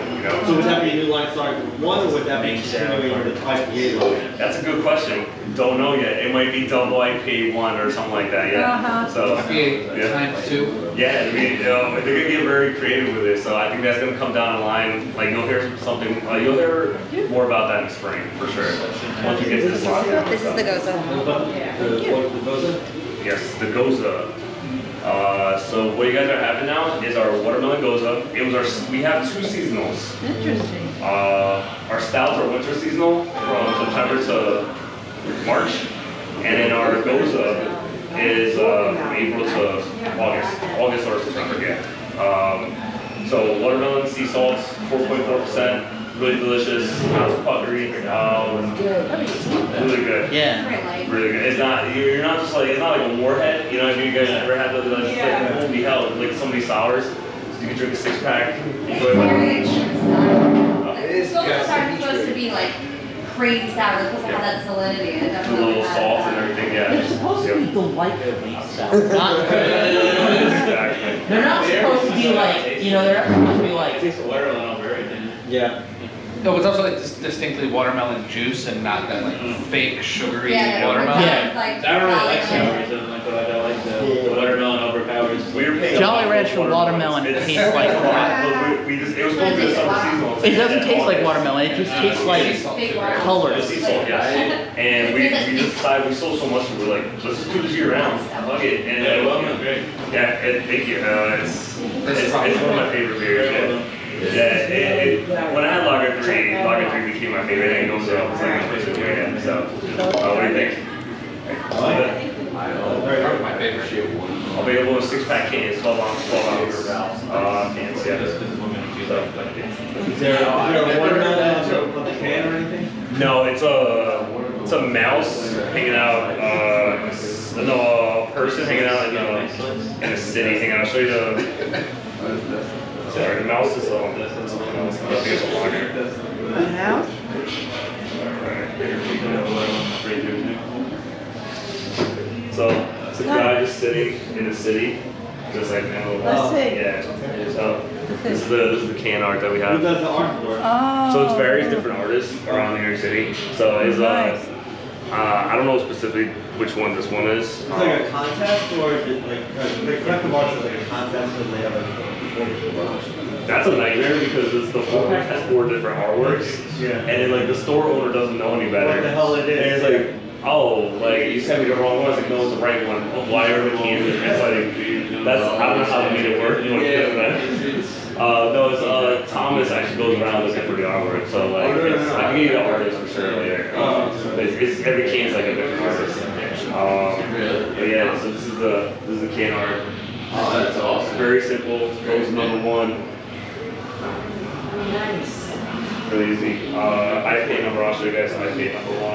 [SPEAKER 4] So would that be a new line starting from 1, or would that be continuing the IPA line?
[SPEAKER 3] That's a good question. Don't know yet. It might be double IPA 1 or something like that. Yeah. So
[SPEAKER 7] IPA times 2.
[SPEAKER 3] Yeah, they're gonna get very creative with it. So I think that's gonna come down the line. Like you'll hear something. You'll hear more about that in the spring for sure. Once we get this locked down.
[SPEAKER 9] This is the Gose.
[SPEAKER 3] Yes, the Gose. So what you guys are having now is our watermelon Gose. It was we have 2 seasonals.
[SPEAKER 2] Interesting.
[SPEAKER 3] Our stouts are winter seasonal from September to March, and then our Gose is from April to August or September. Yeah. So watermelon, sea salts, 4.4%. Really delicious, not puckery, really good.
[SPEAKER 5] Yeah.
[SPEAKER 3] Really good. It's not, you're not just like, it's not like a warhead, if you guys ever had those, like, holy hell, like so many sours, so you can drink a 6-pack, enjoy it.
[SPEAKER 9] It's supposed to be like crazy sour, it's supposed to have that salinity in it.
[SPEAKER 3] A little salt and everything, yeah.
[SPEAKER 5] They're supposed to be delightfully sour.
[SPEAKER 3] Exactly.
[SPEAKER 5] They're not supposed to be like, they're not supposed to be like.
[SPEAKER 4] Yeah.
[SPEAKER 7] No, it's also like distinctly watermelon juice and not that like fake sugary watermelon.
[SPEAKER 5] Yeah.
[SPEAKER 9] Like,
[SPEAKER 1] I don't really like sours, but I like the watermelon overpowers.
[SPEAKER 3] We were paying
[SPEAKER 5] Jolly Rancher watermelon tastes like
[SPEAKER 3] it was supposed to be a summer seasonal.
[SPEAKER 5] It doesn't taste like watermelon, it just tastes like colors.
[SPEAKER 3] Sea salt, yes. And we just decided, we sold so much, and we're like, let's just do this year round. Fuck it. And
[SPEAKER 1] Great.
[SPEAKER 3] yeah, thank you. It's one of my favorite beers. Yeah, when I had Lager 3 became my favorite, and Gose was like my first favorite. So, what do you think?
[SPEAKER 7] My favorite.
[SPEAKER 3] Available in 6-pack cans, 12 ounce cans. Yeah.
[SPEAKER 4] Is there a watermelon on the can or anything?
[SPEAKER 3] No, it's a mouse hanging out. No, a person hanging out in a city. Hanging out. I'll show you the. Sorry, the mouse is I think it's a lager.
[SPEAKER 2] A house?
[SPEAKER 3] So it's a guy just sitting in the city, just like
[SPEAKER 2] Let's see.
[SPEAKER 3] yeah. So this is the can art that we
[SPEAKER 4] Who
[SPEAKER 3] have.
[SPEAKER 4] does the art for it?
[SPEAKER 3] So it's various different artists around New York City. So it's
[SPEAKER 2] Nice.
[SPEAKER 3] I don't know specifically which one this one is.
[SPEAKER 4] It's like a contest, or is it like the collective arts is like a contest and they have like 4 different.
[SPEAKER 3] That's a nightmare because the 4-pack has 4 different artworks.
[SPEAKER 4] Yeah.
[SPEAKER 3] And then like the store owner doesn't know any better.
[SPEAKER 4] What the hell it is?
[SPEAKER 3] And it's like, oh, like you sent me the wrong one. It's like, no, it's the right one. Oh, why are the cans? It's like, that's, I don't know how they made it work. No, it's Thomas actually goes around looking for the artwork. So like, I can give you the artist for sure later. It's every can's like a different artist. But yeah, so this is the can art.
[SPEAKER 1] Oh, that's awesome.
[SPEAKER 3] Very simple. Gose Number 1.
[SPEAKER 2] Nice.
[SPEAKER 3] Really easy. IPA number, I'll show you guys IPA number 1.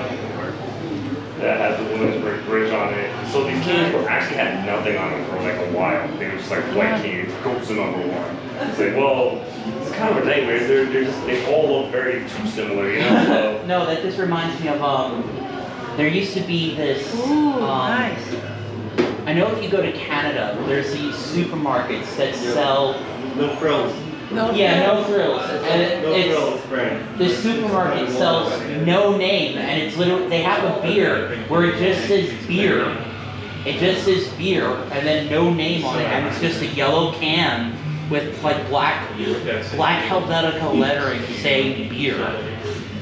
[SPEAKER 3] That has the women's bridge on it. So these cans actually had nothing on them for like a while. They were just like white cans, Gose Number 1. It's like, well, it's kind of a nightmare. They all look very too similar, So,
[SPEAKER 5] No, that just reminds me of, there used to be this,
[SPEAKER 2] Ooh, nice.
[SPEAKER 5] I know if you go to Canada, there's these supermarkets that sell
[SPEAKER 4] No frills.
[SPEAKER 2] No
[SPEAKER 5] Yeah, no
[SPEAKER 2] frills.
[SPEAKER 5] frills. And
[SPEAKER 4] No
[SPEAKER 5] it's,
[SPEAKER 4] frills brand.
[SPEAKER 5] the supermarket sells no name, and it's literally, they have a beer where it just says beer. It just says beer, and then no name on it, and it's just a yellow can with like black Helvetica lettering saying beer.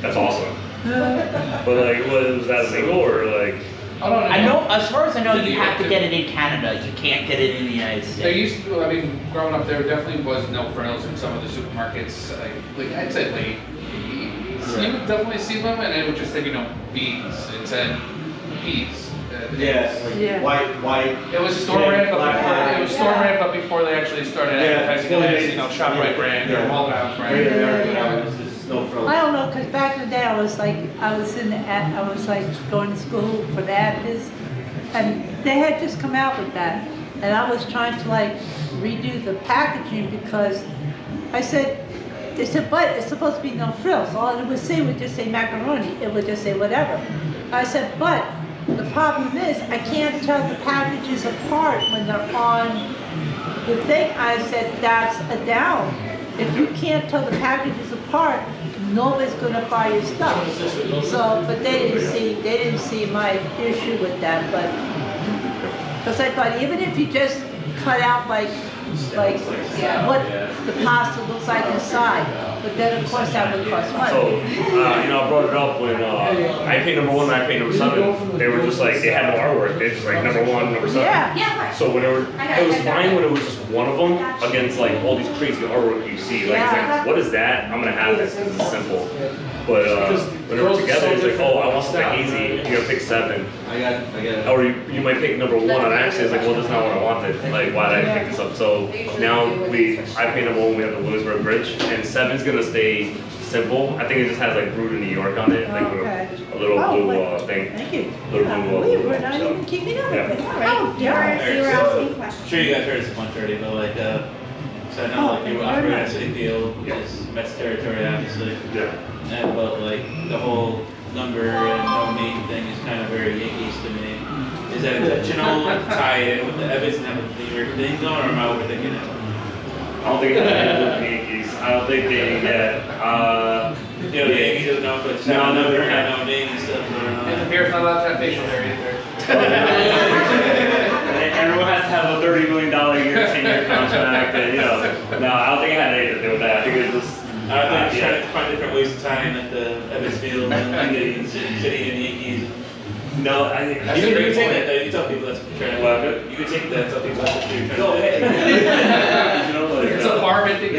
[SPEAKER 3] That's awesome. But like, was that legal or like?
[SPEAKER 5] I know, as far as I know, you have to get it in Canada. You can't get it in the United
[SPEAKER 7] There
[SPEAKER 5] States.
[SPEAKER 7] used to, I mean, growing up, there definitely was no frills in some of the supermarkets. Like I'd say late 80s. You would definitely see them, and it would just say, bees. It said peas.
[SPEAKER 4] Yes, like
[SPEAKER 2] Yeah.
[SPEAKER 4] white.
[SPEAKER 7] It was store brand, but
[SPEAKER 4] Black
[SPEAKER 7] before,
[SPEAKER 4] eye.
[SPEAKER 7] it was store brand, but before they actually started advertising it as, ShopRite brand or Walmart brand.
[SPEAKER 4] There's just no frills.
[SPEAKER 2] I don't know, because back in the day, I was like going to school for the Adventists, and they had just come out with that, and I was trying to like redo the packaging because they said, but it's supposed to be no frills. All it would say would just say macaroni. It would just say whatever. I said, but the problem is I can't tell the packages apart when they're on the thing. I said, that's a down. If you can't tell the packages apart, nobody's gonna buy your stuff. So, but they didn't see my issue with that, but, because I thought even if you just cut out like what the pasta looks like inside, but then of course that would cost money.
[SPEAKER 3] So, I brought it up when I paid number 1 and I paid number 7. They were just like, they had no artwork. They just like number 1, number 7.
[SPEAKER 2] Yeah.
[SPEAKER 9] Yeah, right.
[SPEAKER 3] So whenever, it was fine when it was just one of them against like all these crazy artwork you see. Like, it's like, what is that? I'm gonna have this because it's simple. But when they're together, it's like, oh, I want something easy. You gotta pick 7.
[SPEAKER 4] I got it.
[SPEAKER 3] Or you might pick number 1 on accident. It's like, well, that's not what I wanted. Like, why did I pick this up? So now I pay number 1. We have the Williamsburg Bridge, and 7's gonna stay simple. I think it just has like brewed in New York on it, like with a little blue thing.
[SPEAKER 2] Thank you.
[SPEAKER 3] Little blue.
[SPEAKER 2] We're not even keeping up
[SPEAKER 3] Yeah.
[SPEAKER 2] with this.
[SPEAKER 9] Oh,
[SPEAKER 2] Yeah.
[SPEAKER 9] you were asking
[SPEAKER 10] I'm
[SPEAKER 9] questions.
[SPEAKER 10] sure you guys heard this 130, but like, so I know like you operate at City Field, it's Mets territory obviously,
[SPEAKER 3] Yeah.
[SPEAKER 10] and but like the whole number and no name thing is kind of very Yankees to me. Is that intentional to tie in with the Evans and have a New York thing going, or am I overthinking it?
[SPEAKER 3] I don't think it's anything with the Yankees. I don't think they get,
[SPEAKER 10] You know, the Yankees don't know if it's
[SPEAKER 3] No,
[SPEAKER 10] they're
[SPEAKER 3] yeah.
[SPEAKER 10] kind of no name and stuff.
[SPEAKER 7] And the beer's not allowed to have facial hair either.
[SPEAKER 3] everyone has to have a $30 million a year 10-year contract, and no, I don't think it had anything to do with that. I think it's just,
[SPEAKER 10] I think trying to find different ways to tie in at the Evans Field and the City and the Yankees.
[SPEAKER 3] no, I think.
[SPEAKER 10] You can take that. You tell people that's what you're trying to do. You can take that and tell people that's what you're trying to do.
[SPEAKER 7] It's a bar minting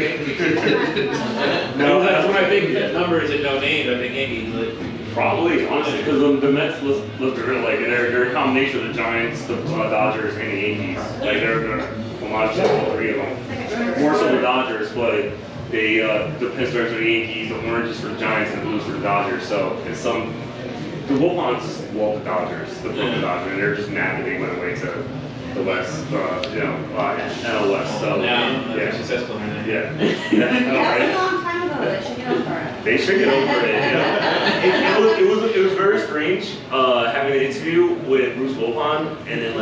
[SPEAKER 10] No, that's when I think that number is at no name. I think Yankees. Like,
[SPEAKER 3] Probably, honestly, because the Mets look real, like, they're a combination of the Giants, the Dodgers, and the Yankees. Like, they're homogenous, all 3 of them. More so the Dodgers, but they, the pinstripes for the Yankees, the oranges for the Giants, and the blues for the Dodgers. So it's the Wilpons just love the Dodgers, the Brooklyn Dodgers, and they're just mad that they went away to the West, NL West. So,
[SPEAKER 10] now they're successful in that.
[SPEAKER 3] Yeah.
[SPEAKER 9] That was a long time ago, they should get over it.
[SPEAKER 3] They should get over it. It was very strange having an interview with Bruce Wilpon, and then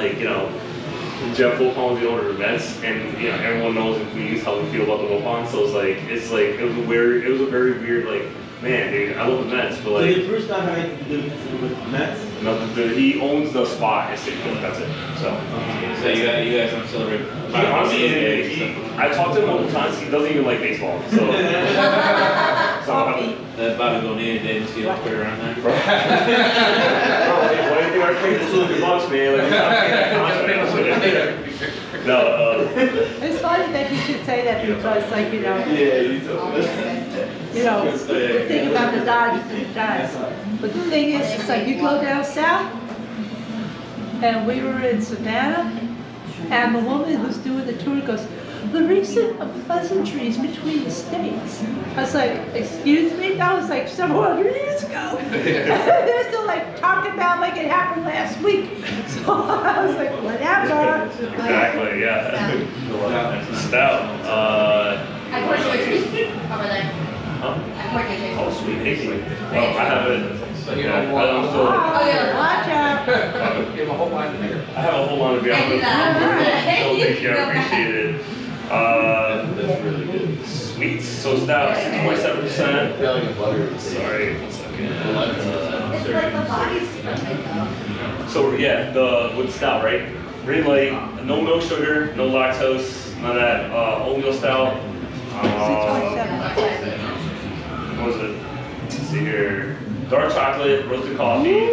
[SPEAKER 3] Jeff Wilpon was the owner of the Mets, and everyone knows in Queens how we feel about the Wilpons. So it was a very weird man, dude, I love the Mets, but
[SPEAKER 4] So did Bruce not have anything to do with the Mets?
[SPEAKER 3] no, he owns the spot in City Field. That's it. So.
[SPEAKER 10] So you guys don't celebrate.
[SPEAKER 3] I talked to him multiple times. He doesn't even like baseball. So.
[SPEAKER 10] That Bobby Bonilla didn't see up there around there.
[SPEAKER 3] Bro, why do you think our pay for $2 bucks, man? Like, we're not paying that contract. No,
[SPEAKER 2] It's funny that you should say that because,
[SPEAKER 4] Yeah, you told me.
[SPEAKER 2] the thing about the Dodgers and the Giants. But the thing is, it's like you go down south, and we were in Savannah, and the woman who's doing the tour goes, the recent pleasantries between the states. I was like, excuse me? That was like several hundred years ago. They're still talking about like it happened last week. So I was like, whatever.
[SPEAKER 3] exactly, yeah. Stout.
[SPEAKER 9] I poured you a drink over there.
[SPEAKER 3] Huh?
[SPEAKER 9] I poured you a drink.
[SPEAKER 3] Oh, sweet. Thank you. Well, I have it.
[SPEAKER 7] So you know,
[SPEAKER 2] Oh, yeah, watch out.
[SPEAKER 7] you have a whole line of beer.
[SPEAKER 3] I have a whole lot of beer.
[SPEAKER 9] Thank you,
[SPEAKER 3] So
[SPEAKER 9] Zach.
[SPEAKER 3] thank you. I appreciate it.
[SPEAKER 1] That's really good.
[SPEAKER 3] Sweets, so stout, 6.7%. Sorry, 1 second.
[SPEAKER 9] It's like the body's though.
[SPEAKER 3] So yeah, with stout, right? Really light, no milk sugar, no lactose, none of that. Oatmeal stout.
[SPEAKER 2] 6.7.
[SPEAKER 3] What was it? Let's see here. Dark chocolate, roasted coffee.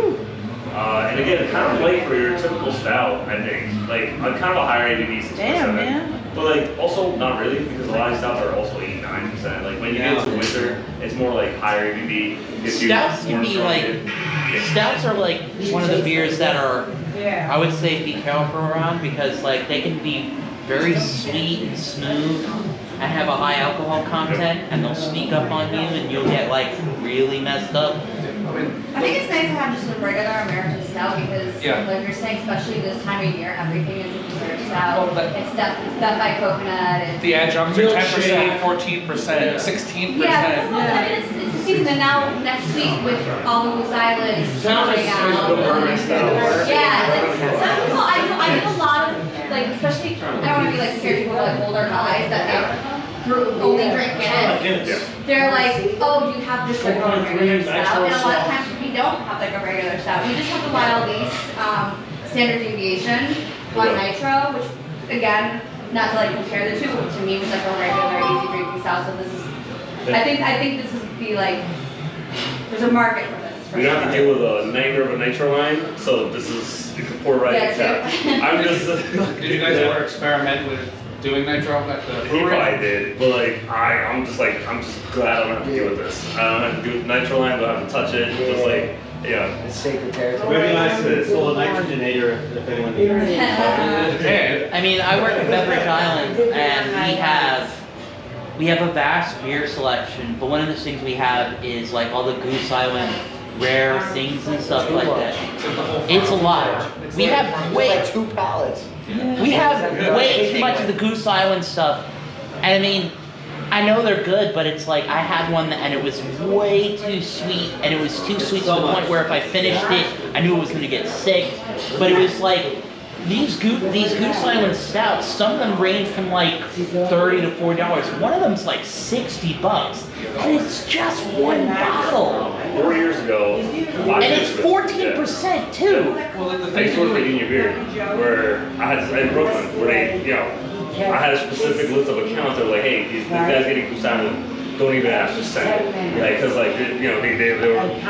[SPEAKER 3] And again, kind of light for your typical stout, I think. Like, kind of a higher ABV, 6.7.
[SPEAKER 2] Damn, man.
[SPEAKER 3] But like, also not really, because a lot of stouts are also 8, 9%. Like, when you get to winter, it's more like higher ABV.
[SPEAKER 5] Stouts can be like, stouts are like one of the beers that are, I would say be careful around, because like they can be very sweet and smooth and have a high alcohol content, and they'll sneak up on you and you'll get like really messed up.
[SPEAKER 9] I think it's nice to have just a regular American stout because, like you're saying, especially this time of year, everything is a dessert stout. It's stuffed by coconut. It's
[SPEAKER 7] The adjuncts are 10%, 14%, 16%.
[SPEAKER 9] yeah, I mean, it's the season, and now next week with all the Moose Islands coming out. Yeah, like some people, I get a lot of, like, especially, I don't want to be like stereotypical, like older guys that only drink Guinness. They're like, oh, do you have just like a regular stout? And a lot of times we don't have like a regular stout. We just have the wild yeast standard deviation on nitro, which again, not to like compare the two, but to me was like a regular easy drinking stout. So this is, I think this would be like, there's a market for this.
[SPEAKER 3] We don't have to deal with a nightmare of a nitro line, so this is, you can pour right in tap. I'm just.
[SPEAKER 7] Did you guys ever experiment with doing nitro at the
[SPEAKER 3] He probably did, but like I'm just glad I don't have to deal with this. I don't have to do with nitro line, don't have to touch it. Just like,
[SPEAKER 8] It's sacred territory.
[SPEAKER 4] Very nice to install a nitrogenator if anyone needs it.
[SPEAKER 5] I mean, I work at Beverage Island, and we have a vast beer selection, but one of the things we have is like all the Goose Island rare things and stuff like that. It's a lot. We have way
[SPEAKER 8] 2 pallets.
[SPEAKER 5] We have way too much of the Goose Island stuff. And I mean, I know they're good, but it's like I had one and it was way too sweet, and it was too sweet to the point where if I finished it, I knew it was going to get sick. But it was like these Goose Island stouts, some of them range from like $30 to $40. One of them's like $60, and it's just one bottle.
[SPEAKER 3] 4 years ago,
[SPEAKER 5] and it's 14% too.
[SPEAKER 3] I used to work for Union Beer, where I had in Brooklyn, where they, I had a specific list of accounts that were like, hey, these guys getting Goose Island, don't even ask, just send it. Like, cause like, they were,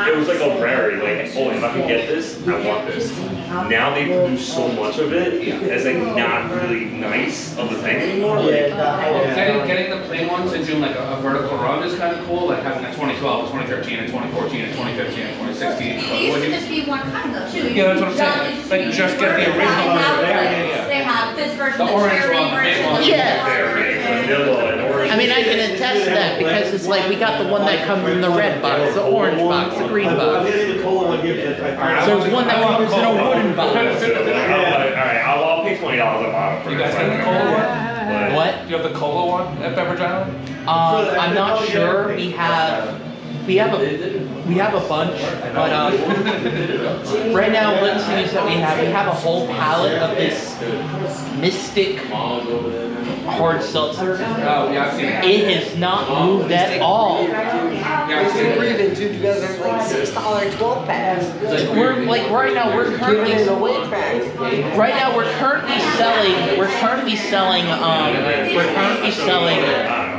[SPEAKER 3] it was like a rarity, like, oh, if I can get this, I want this. Now they produce so much of it, it's like not really nice of a thing anymore.
[SPEAKER 7] Getting the plain ones and doing like a vertical run is kind of cool, like having a 2012, a 2013, a 2014, a 2015, a 2016.
[SPEAKER 9] It used to just be one kind though too.
[SPEAKER 7] Yeah, that's what I'm saying. Like, just get the original one.
[SPEAKER 9] They have this version,
[SPEAKER 7] The
[SPEAKER 9] the
[SPEAKER 7] orange
[SPEAKER 9] cherry
[SPEAKER 7] one, the big
[SPEAKER 9] version.
[SPEAKER 7] one.
[SPEAKER 5] Yeah.
[SPEAKER 3] Vanilla and orange.
[SPEAKER 5] I mean, I can attest to that because it's like we got the one that comes in the red box, the orange box, the green
[SPEAKER 4] I'm
[SPEAKER 5] box.
[SPEAKER 4] getting the cola one here.
[SPEAKER 5] So there's one that comes in a wooden box.
[SPEAKER 3] Alright, I'll pay $20 a bottle for
[SPEAKER 7] You
[SPEAKER 3] this.
[SPEAKER 7] guys have the cola one?
[SPEAKER 5] What?
[SPEAKER 7] Do you have the cola one at Beverage Island?
[SPEAKER 5] I'm not sure. We have a bunch, but right now one of the things that we have a whole palette of this Mystic hard seltzer.
[SPEAKER 7] Oh, yeah, I've seen it.
[SPEAKER 5] It has not moved at all.
[SPEAKER 7] Yeah, I've seen it.
[SPEAKER 8] Breathing, dude. You guys have like $6 12 packs.
[SPEAKER 5] We're like right now we're currently selling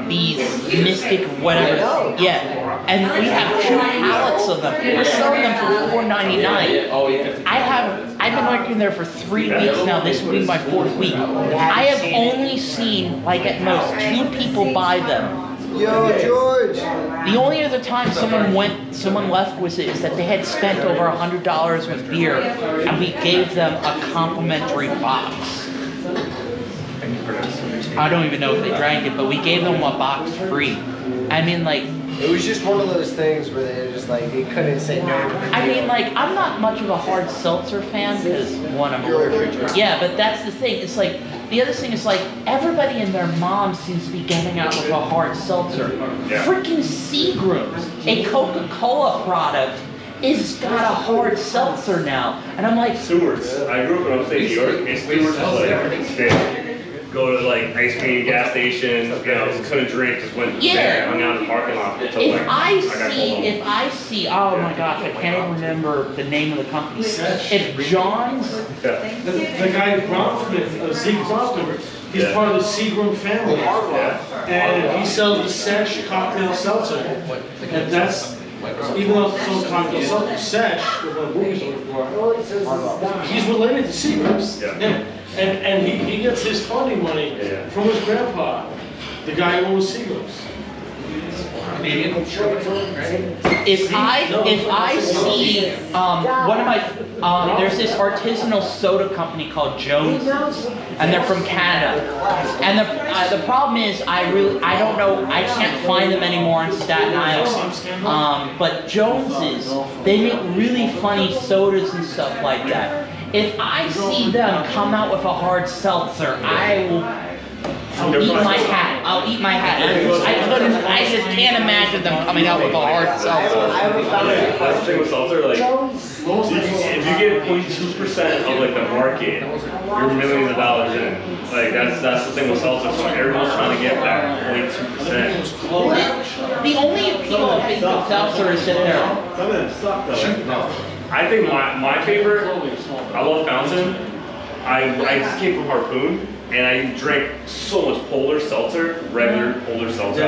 [SPEAKER 5] these Mystic whatever. Yeah. And we have 2 pallets of them. We're selling them for $4.99. I've been working there for 3 weeks now. This will be my 4th week. I have only seen like at most 2 people buy them.
[SPEAKER 8] Yo, George.
[SPEAKER 5] The only other time someone left was is that they had spent over $100 with beer, and we gave them a complimentary box. I don't even know if they drank it, but we gave them a box free. I mean, like.
[SPEAKER 8] It was just one of those things where they just like they couldn't say no.
[SPEAKER 5] I mean, like I'm not much of a hard seltzer fan because one, I'm allergic. Yeah, but that's the thing. It's like the other thing is like everybody and their mom seems to be getting out with a hard seltzer.
[SPEAKER 3] Yeah.
[SPEAKER 5] Freaking Seagram's, a Coca-Cola product, is got a hard seltzer now, and I'm like.
[SPEAKER 3] Stewart's. I grew up in upstate New York, and Stewart's is like, go to like like ice cream, gas station, couldn't drink, just went there, hung out in the parking lot. Until,
[SPEAKER 5] If I see, oh my gosh, I can't even remember the name of the company. If John's,
[SPEAKER 6] The guy Bronfman, Zeke Bronfman, he's part of the Seagram family. And he sells the Sesh cocktail seltzer. And that's, even though it's called cocktail seltzer, Sesh, with a movie before, he's related to Seagrams. Yeah. And he gets his funding money from his grandpa, the guy who owns Seagrams.
[SPEAKER 7] Canadian, right?
[SPEAKER 5] if I see one of my there's this artisanal soda company called Jones, and they're from Canada. And the problem is I don't know, I can't find them anymore in Staten Island. But Jones's, they make really funny sodas and stuff like that. If I see them come out with a hard seltzer, I'll eat my hat. I'll eat my hat. I just can't imagine them coming out with a hard seltzer.
[SPEAKER 3] That's the thing with seltzer, like, if you get 0.2% of like the market, you're millions of dollars in. Like that's the thing with seltzer. So everyone's trying to get that 0.2%.
[SPEAKER 5] The only appeal of being with seltzer is that they're.
[SPEAKER 3] Some of them suck though. I think my favorite, I love Fountain. I just came from Harpoon. And I drank so much polar seltzer, regular polar seltzer.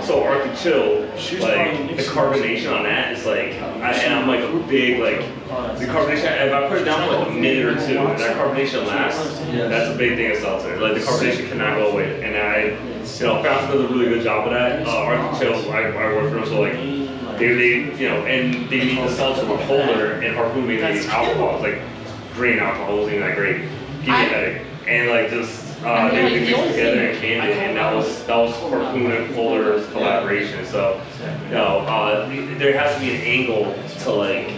[SPEAKER 3] So Arctic Chill, like the carbonation on that is like, and I'm like a big the carbonation. If I put it down for like a minute or two, and that carbonation lasts, that's a big thing of seltzer. Like the carbonation cannot go away. And Fountain does a really good job of that. Arctic Chill, I work for them, so like and they make the seltzer with polar, and Harpoon made these alcohols, like green alcohol, wasn't even that great. Give me a headache. And like just they mixed together and canned it, and that was Harpoon and Polar's collaboration. So there has to be an angle to like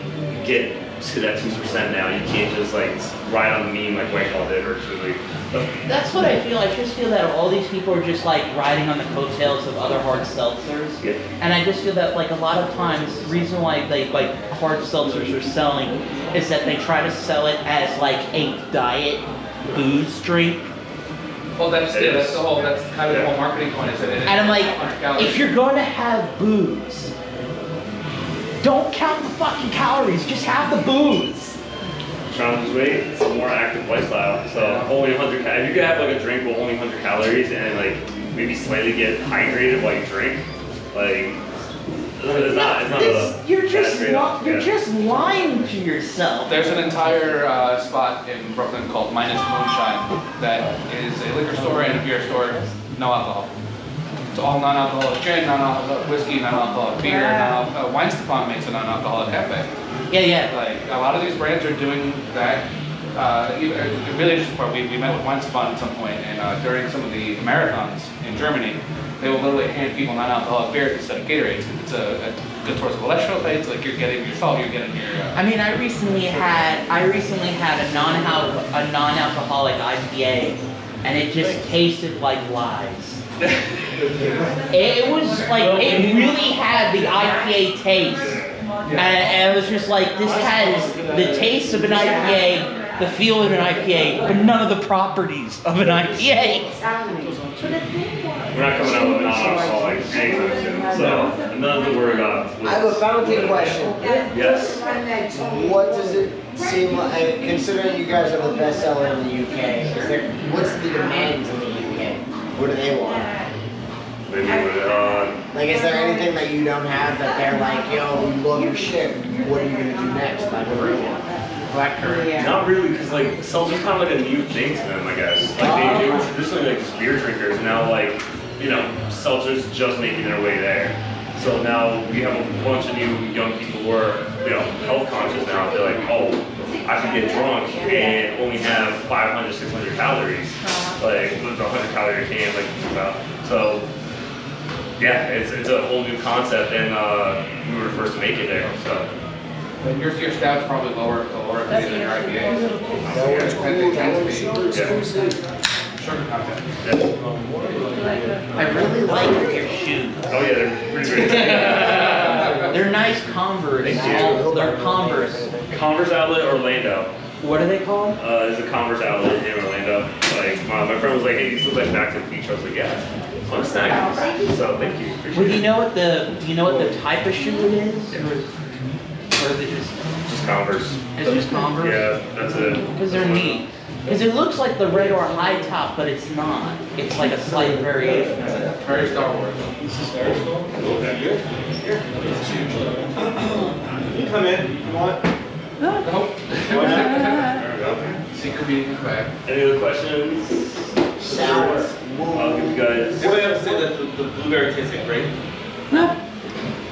[SPEAKER 3] get to that 2% now. You can't just like ride on the meme like White Claw did or Truly.
[SPEAKER 5] That's what I feel. I just feel that all these people are just like riding on the coattails of other hard seltzers. Yeah. And I just feel that like a lot of times the reason why they like hard seltzers are selling is that they try to sell it as like a diet booze drink.
[SPEAKER 7] Well, that's kind of the whole marketing point is that it is.
[SPEAKER 5] And I'm like, if you're going to have booze, don't count the fucking calories, just have the booze.
[SPEAKER 3] Trying to lose weight, it's a more active lifestyle. So only 100. If you could have like a drink with only 100 calories and like maybe slightly get hydrated while you drink, like.
[SPEAKER 5] You're just lying to yourself.
[SPEAKER 7] There's an entire spot in Brooklyn called Minus Moonshine that is a liquor store and a beer store, no alcohol. It's all non-alcoholic gin, non-alcoholic whiskey, non-alcoholic beer, Wine Stefan makes a non-alcoholic cafe.
[SPEAKER 5] Yeah.
[SPEAKER 7] Like a lot of these brands are doing that. Really interesting part. We met with Wine Stefan at some point, and during some of the marathons in Germany, they will literally hand people non-alcoholic beers instead of Gatorades. It's a good source of electrolytes. Like you're getting your salt, you're getting your.
[SPEAKER 5] I mean, I recently had a non-alcoholic IPA, and it just tasted like lies. It was like it really had the IPA taste, and it was just like this has the taste of an IPA. The feel of an IPA, but none of the properties of an IPA.
[SPEAKER 3] We're not coming out with non-alcoholic anytime soon, so nothing to worry about.
[SPEAKER 8] I have a fountain question.
[SPEAKER 3] Yes.
[SPEAKER 8] What does it seem like, considering you guys are the best seller in the UK, what's the demands in the UK? What do they want? Like, is there anything that you don't have that they're like, yo, we love your shit, what are you going to do next by brewing it?
[SPEAKER 3] Not really, because like seltzer's kind of like a new thing to them, I guess. Like they were traditionally like just beer drinkers. Now like seltzer's just making their way there. So now we have a bunch of new young people who are health conscious now. They're like, oh, I can get drunk and only have 500, 600 calories, like with a 100 calorie can, like about. So yeah, it's a whole new concept, and we were the first to make it there. So.
[SPEAKER 7] Your stout's probably lower than your IPA. Sugar content.
[SPEAKER 5] I really like your shoes.
[SPEAKER 3] Oh yeah, they're pretty great.
[SPEAKER 5] They're nice Converse. They're Converse.
[SPEAKER 3] Converse outlet Orlando.
[SPEAKER 5] What are they called?
[SPEAKER 3] There's a Converse outlet in Orlando. Like my friend friend was like, hey, these look like back to the beach. I was like, yeah, I'm a snack. So thank you. Appreciate
[SPEAKER 5] Well, do you
[SPEAKER 3] it.
[SPEAKER 5] know what the type of shoe it is, or is it just
[SPEAKER 3] Converse.
[SPEAKER 5] it's just Converse?
[SPEAKER 3] Yeah, that's it.
[SPEAKER 5] Because they're neat. Because it looks like the red or high top, but it's not. It's like a slight variation of it.
[SPEAKER 7] Very Star Wars.
[SPEAKER 3] Okay.
[SPEAKER 4] Here. You can come in if you want.
[SPEAKER 7] Nope.
[SPEAKER 3] There we go.
[SPEAKER 7] Secret meeting is back.
[SPEAKER 3] Any other questions?
[SPEAKER 8] Sour.
[SPEAKER 3] I'll give you guys
[SPEAKER 4] Anybody ever say that the blueberry tastes like grape?
[SPEAKER 3] the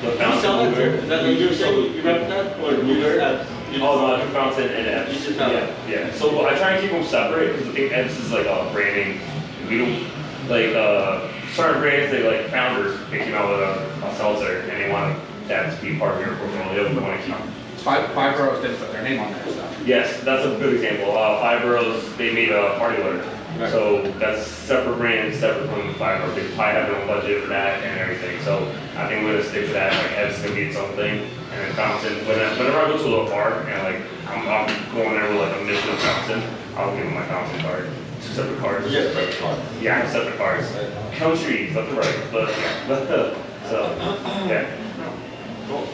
[SPEAKER 4] You
[SPEAKER 3] fountain
[SPEAKER 4] sell that
[SPEAKER 3] blueberry.
[SPEAKER 4] too? Is that what you were saying? You rep that? Or blueberry?
[SPEAKER 3] Oh, no, the fountain and Ebbs.
[SPEAKER 4] You just found
[SPEAKER 3] Yeah, yeah. So I try and keep them separate because I think Ebbs is like a branding. We don't, like, certain brands, they like founders, they came out with a seltzer and they want that to be part of your portfolio. They want to keep.
[SPEAKER 7] Five Boroughs didn't put their name on there, so.
[SPEAKER 3] Yes, that's a good example. Five Boroughs, they made a party letter.
[SPEAKER 4] Right.
[SPEAKER 3] So that's separate brands, separate from the Five Boroughs. They probably have their own budget for that and everything. So I think we're gonna stick to that. Like Ebbs is gonna be its own thing. And then Fountain, whenever I go to a little bar and like I'm going there with like a mission of Fountain, I'll give them my Fountain card. Two separate cards.
[SPEAKER 4] Yeah, separate cards.
[SPEAKER 3] Yeah, separate cards. Country, left to right, but yeah. So yeah.
[SPEAKER 4] Cool.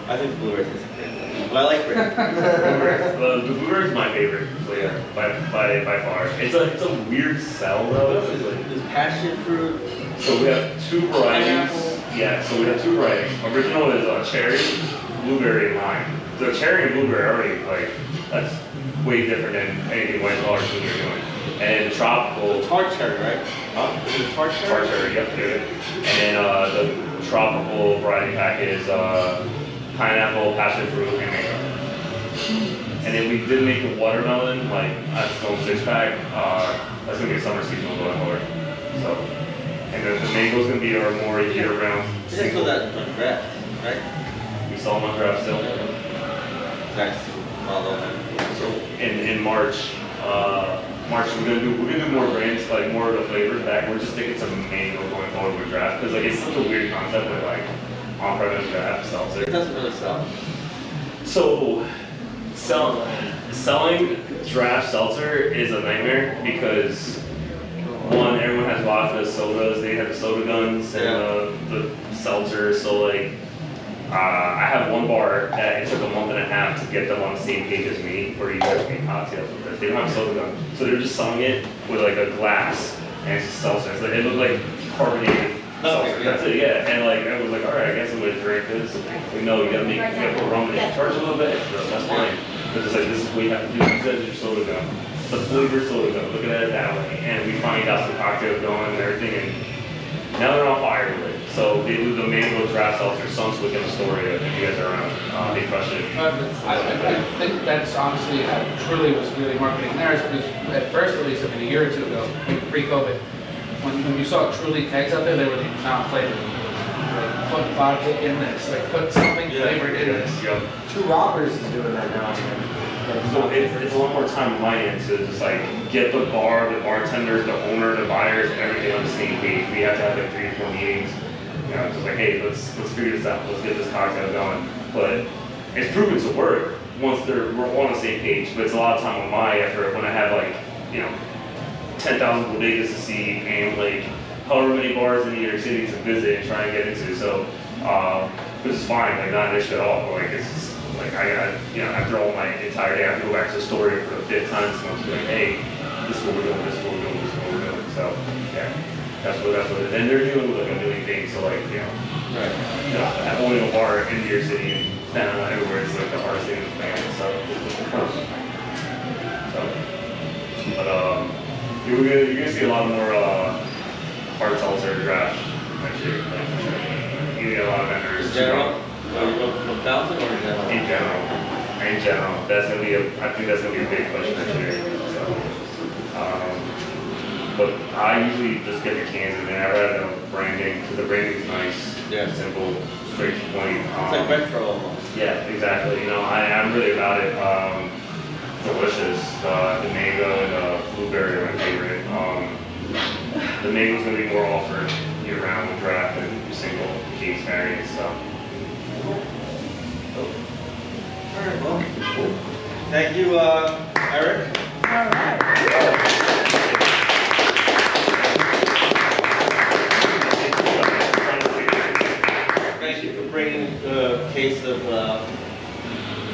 [SPEAKER 4] I think blueberry tastes like grape. But I like grape.
[SPEAKER 3] The blueberry is my favorite flavor by far. It's a weird sell though. It's like,
[SPEAKER 4] There's passion fruit.
[SPEAKER 3] so we have two varieties. Yeah, so we have two varieties. Original is cherry, blueberry, and lime. The cherry and blueberry are already like that's way different than anything White Claw or Junior are doing. And the tropical
[SPEAKER 4] Tart cherry, right? Is it tart cherry?
[SPEAKER 3] tart cherry, yep, good. And the tropical variety pack is pineapple, passion fruit, and mango. And then we did make the watermelon, like that's the 6-pack. That's gonna be a summer seasonal going forward. So, and the mango's gonna be our more year-round.
[SPEAKER 4] Just so that on draft, right?
[SPEAKER 3] We saw them on draft still.
[SPEAKER 4] Nice. Follow that.
[SPEAKER 3] So in March, we're gonna do more brands, like more of the flavors back. We're just sticking to mango going forward with draft because like it's such a weird concept with like on-premise draft seltzer.
[SPEAKER 4] It doesn't really sell.
[SPEAKER 3] So selling draft seltzer is a nightmare because one, everyone has vodka sodas, they have the soda guns and the seltzer. So like I have one bar that it took a month and a half to get them on the same page as me where you guys make cocktails with this. They don't have a soda gun. So they're just selling it with like a glass and it's a seltzer. It's like, it looked like carbonated seltzer. That's it, yeah. And like I was like, all right, I guess I'm gonna drink this. We know you gotta put rum in it. Charge a little bit, so that's fine. But it's like this is what you have to do. This is your soda gun. The flavored soda gun. Look at it that way. And we finally got some cocktails going and everything, and now they're on fire with it. So they do the mango draft seltzer. Sunsplit in Astoria. If you guys are around, they crush it.
[SPEAKER 7] I think that's honestly how Truly was really marketing theirs because at first release, I mean a year or two ago, pre-COVID, when you saw Truly kegs out there, they were the amount flavored. Like put vodka in this, like put something flavored in this.
[SPEAKER 3] Yep.
[SPEAKER 8] Two Robbers is doing that now.
[SPEAKER 3] So it's a lot more time on my end to just like get the bar, the bartenders, the owner, the buyers, everything on the same page. We have to have like 3 or 4 meetings. You know, just like, hey, let's figure this out. Let's get this cocktail going. But it's proven to work once we're all on the same page. But it's a lot of time on my effort when I have like 10,000 bodegas to see and like however many bars in New York City to visit and try and get into. So this is fine, like not an issue at all. But like it's just, like I got after all my entire day I have to go back to the store for the 5th time. So I'm just like, hey, this is what we're doing, this is what we're doing, this is what we're doing. So yeah, that's what it is. And they're dealing with like a million things. So like owning a bar in New York City and everywhere is like the hardest thing in the planet. So but you're gonna see a lot more hard seltzer draft next year. You get a lot of vendors.
[SPEAKER 4] In general? Are you going from 1,000 or in general?
[SPEAKER 3] In general, that's gonna be I think that's gonna be a big push next year. So, but I usually just get the cans and then I rather than branding because the branding's nice, simple, straight to the point.
[SPEAKER 4] It's like retro almost.
[SPEAKER 3] Yeah, exactly. I'm really about it. Delicious. The mango and the blueberry are my favorite. The mango's gonna be more offered year-round with draft and single case variants. So.
[SPEAKER 4] Alright, well. Thank you, Eric.
[SPEAKER 2] All right.
[SPEAKER 4] case of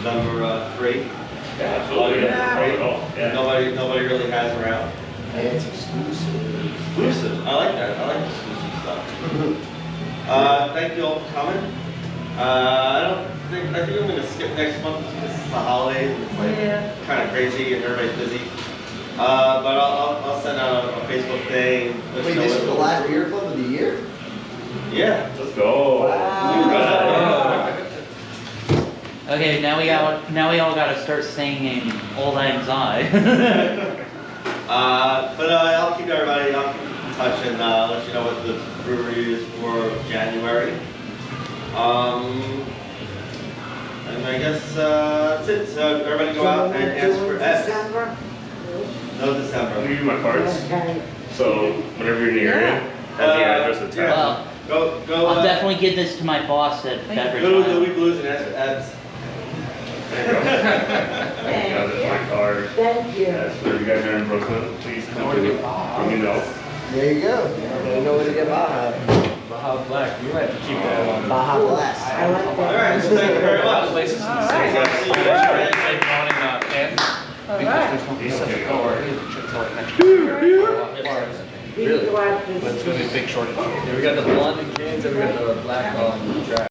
[SPEAKER 4] number 3.
[SPEAKER 3] Yeah, absolutely. Yeah.
[SPEAKER 4] Nobody really has around.
[SPEAKER 8] And it's exclusive.
[SPEAKER 4] Exclusive. I like that. I like exclusive stuff. Thank you all for coming. I think I'm gonna skip next month because it's the holidays and it's like kind of crazy and everybody's busy. But I'll send out a Facebook thing.
[SPEAKER 8] Wait, this is the last beer club of the year?
[SPEAKER 4] Yeah.
[SPEAKER 3] Let's go.
[SPEAKER 8] Wow.
[SPEAKER 5] Okay, now we all gotta start singing Old Lang Syne.
[SPEAKER 4] But I'll keep everybody. I'll keep in touch and let you know what the brewery is for January. And I guess that's it. So everybody go out and ask for S. No
[SPEAKER 3] I'll
[SPEAKER 4] December.
[SPEAKER 3] give you my cards. So whenever you're in the area, have the address of town.
[SPEAKER 4] Go.
[SPEAKER 5] I'll definitely give this to my boss at Beverage
[SPEAKER 4] Go to
[SPEAKER 5] Island.
[SPEAKER 4] Louis Blues and ask for S.
[SPEAKER 3] There you go. That's my card.
[SPEAKER 11] Thank you.
[SPEAKER 3] Yes, whenever you guys are in Brooklyn, please come to me. Let me know.
[SPEAKER 8] There you go. You know where to get Baja.
[SPEAKER 1] Baja Black, you might have to keep that one.
[SPEAKER 8] Baja Blast.
[SPEAKER 11] I like
[SPEAKER 4] All
[SPEAKER 11] that.
[SPEAKER 4] right. So thank you very much.
[SPEAKER 7] Places in the
[SPEAKER 2] All
[SPEAKER 7] city.
[SPEAKER 2] right.
[SPEAKER 4] See you guys.
[SPEAKER 2] All right.
[SPEAKER 11] Really?
[SPEAKER 1] But it's gonna be a big shortage. Yeah, we got the blonde in cans and we got the black on draft.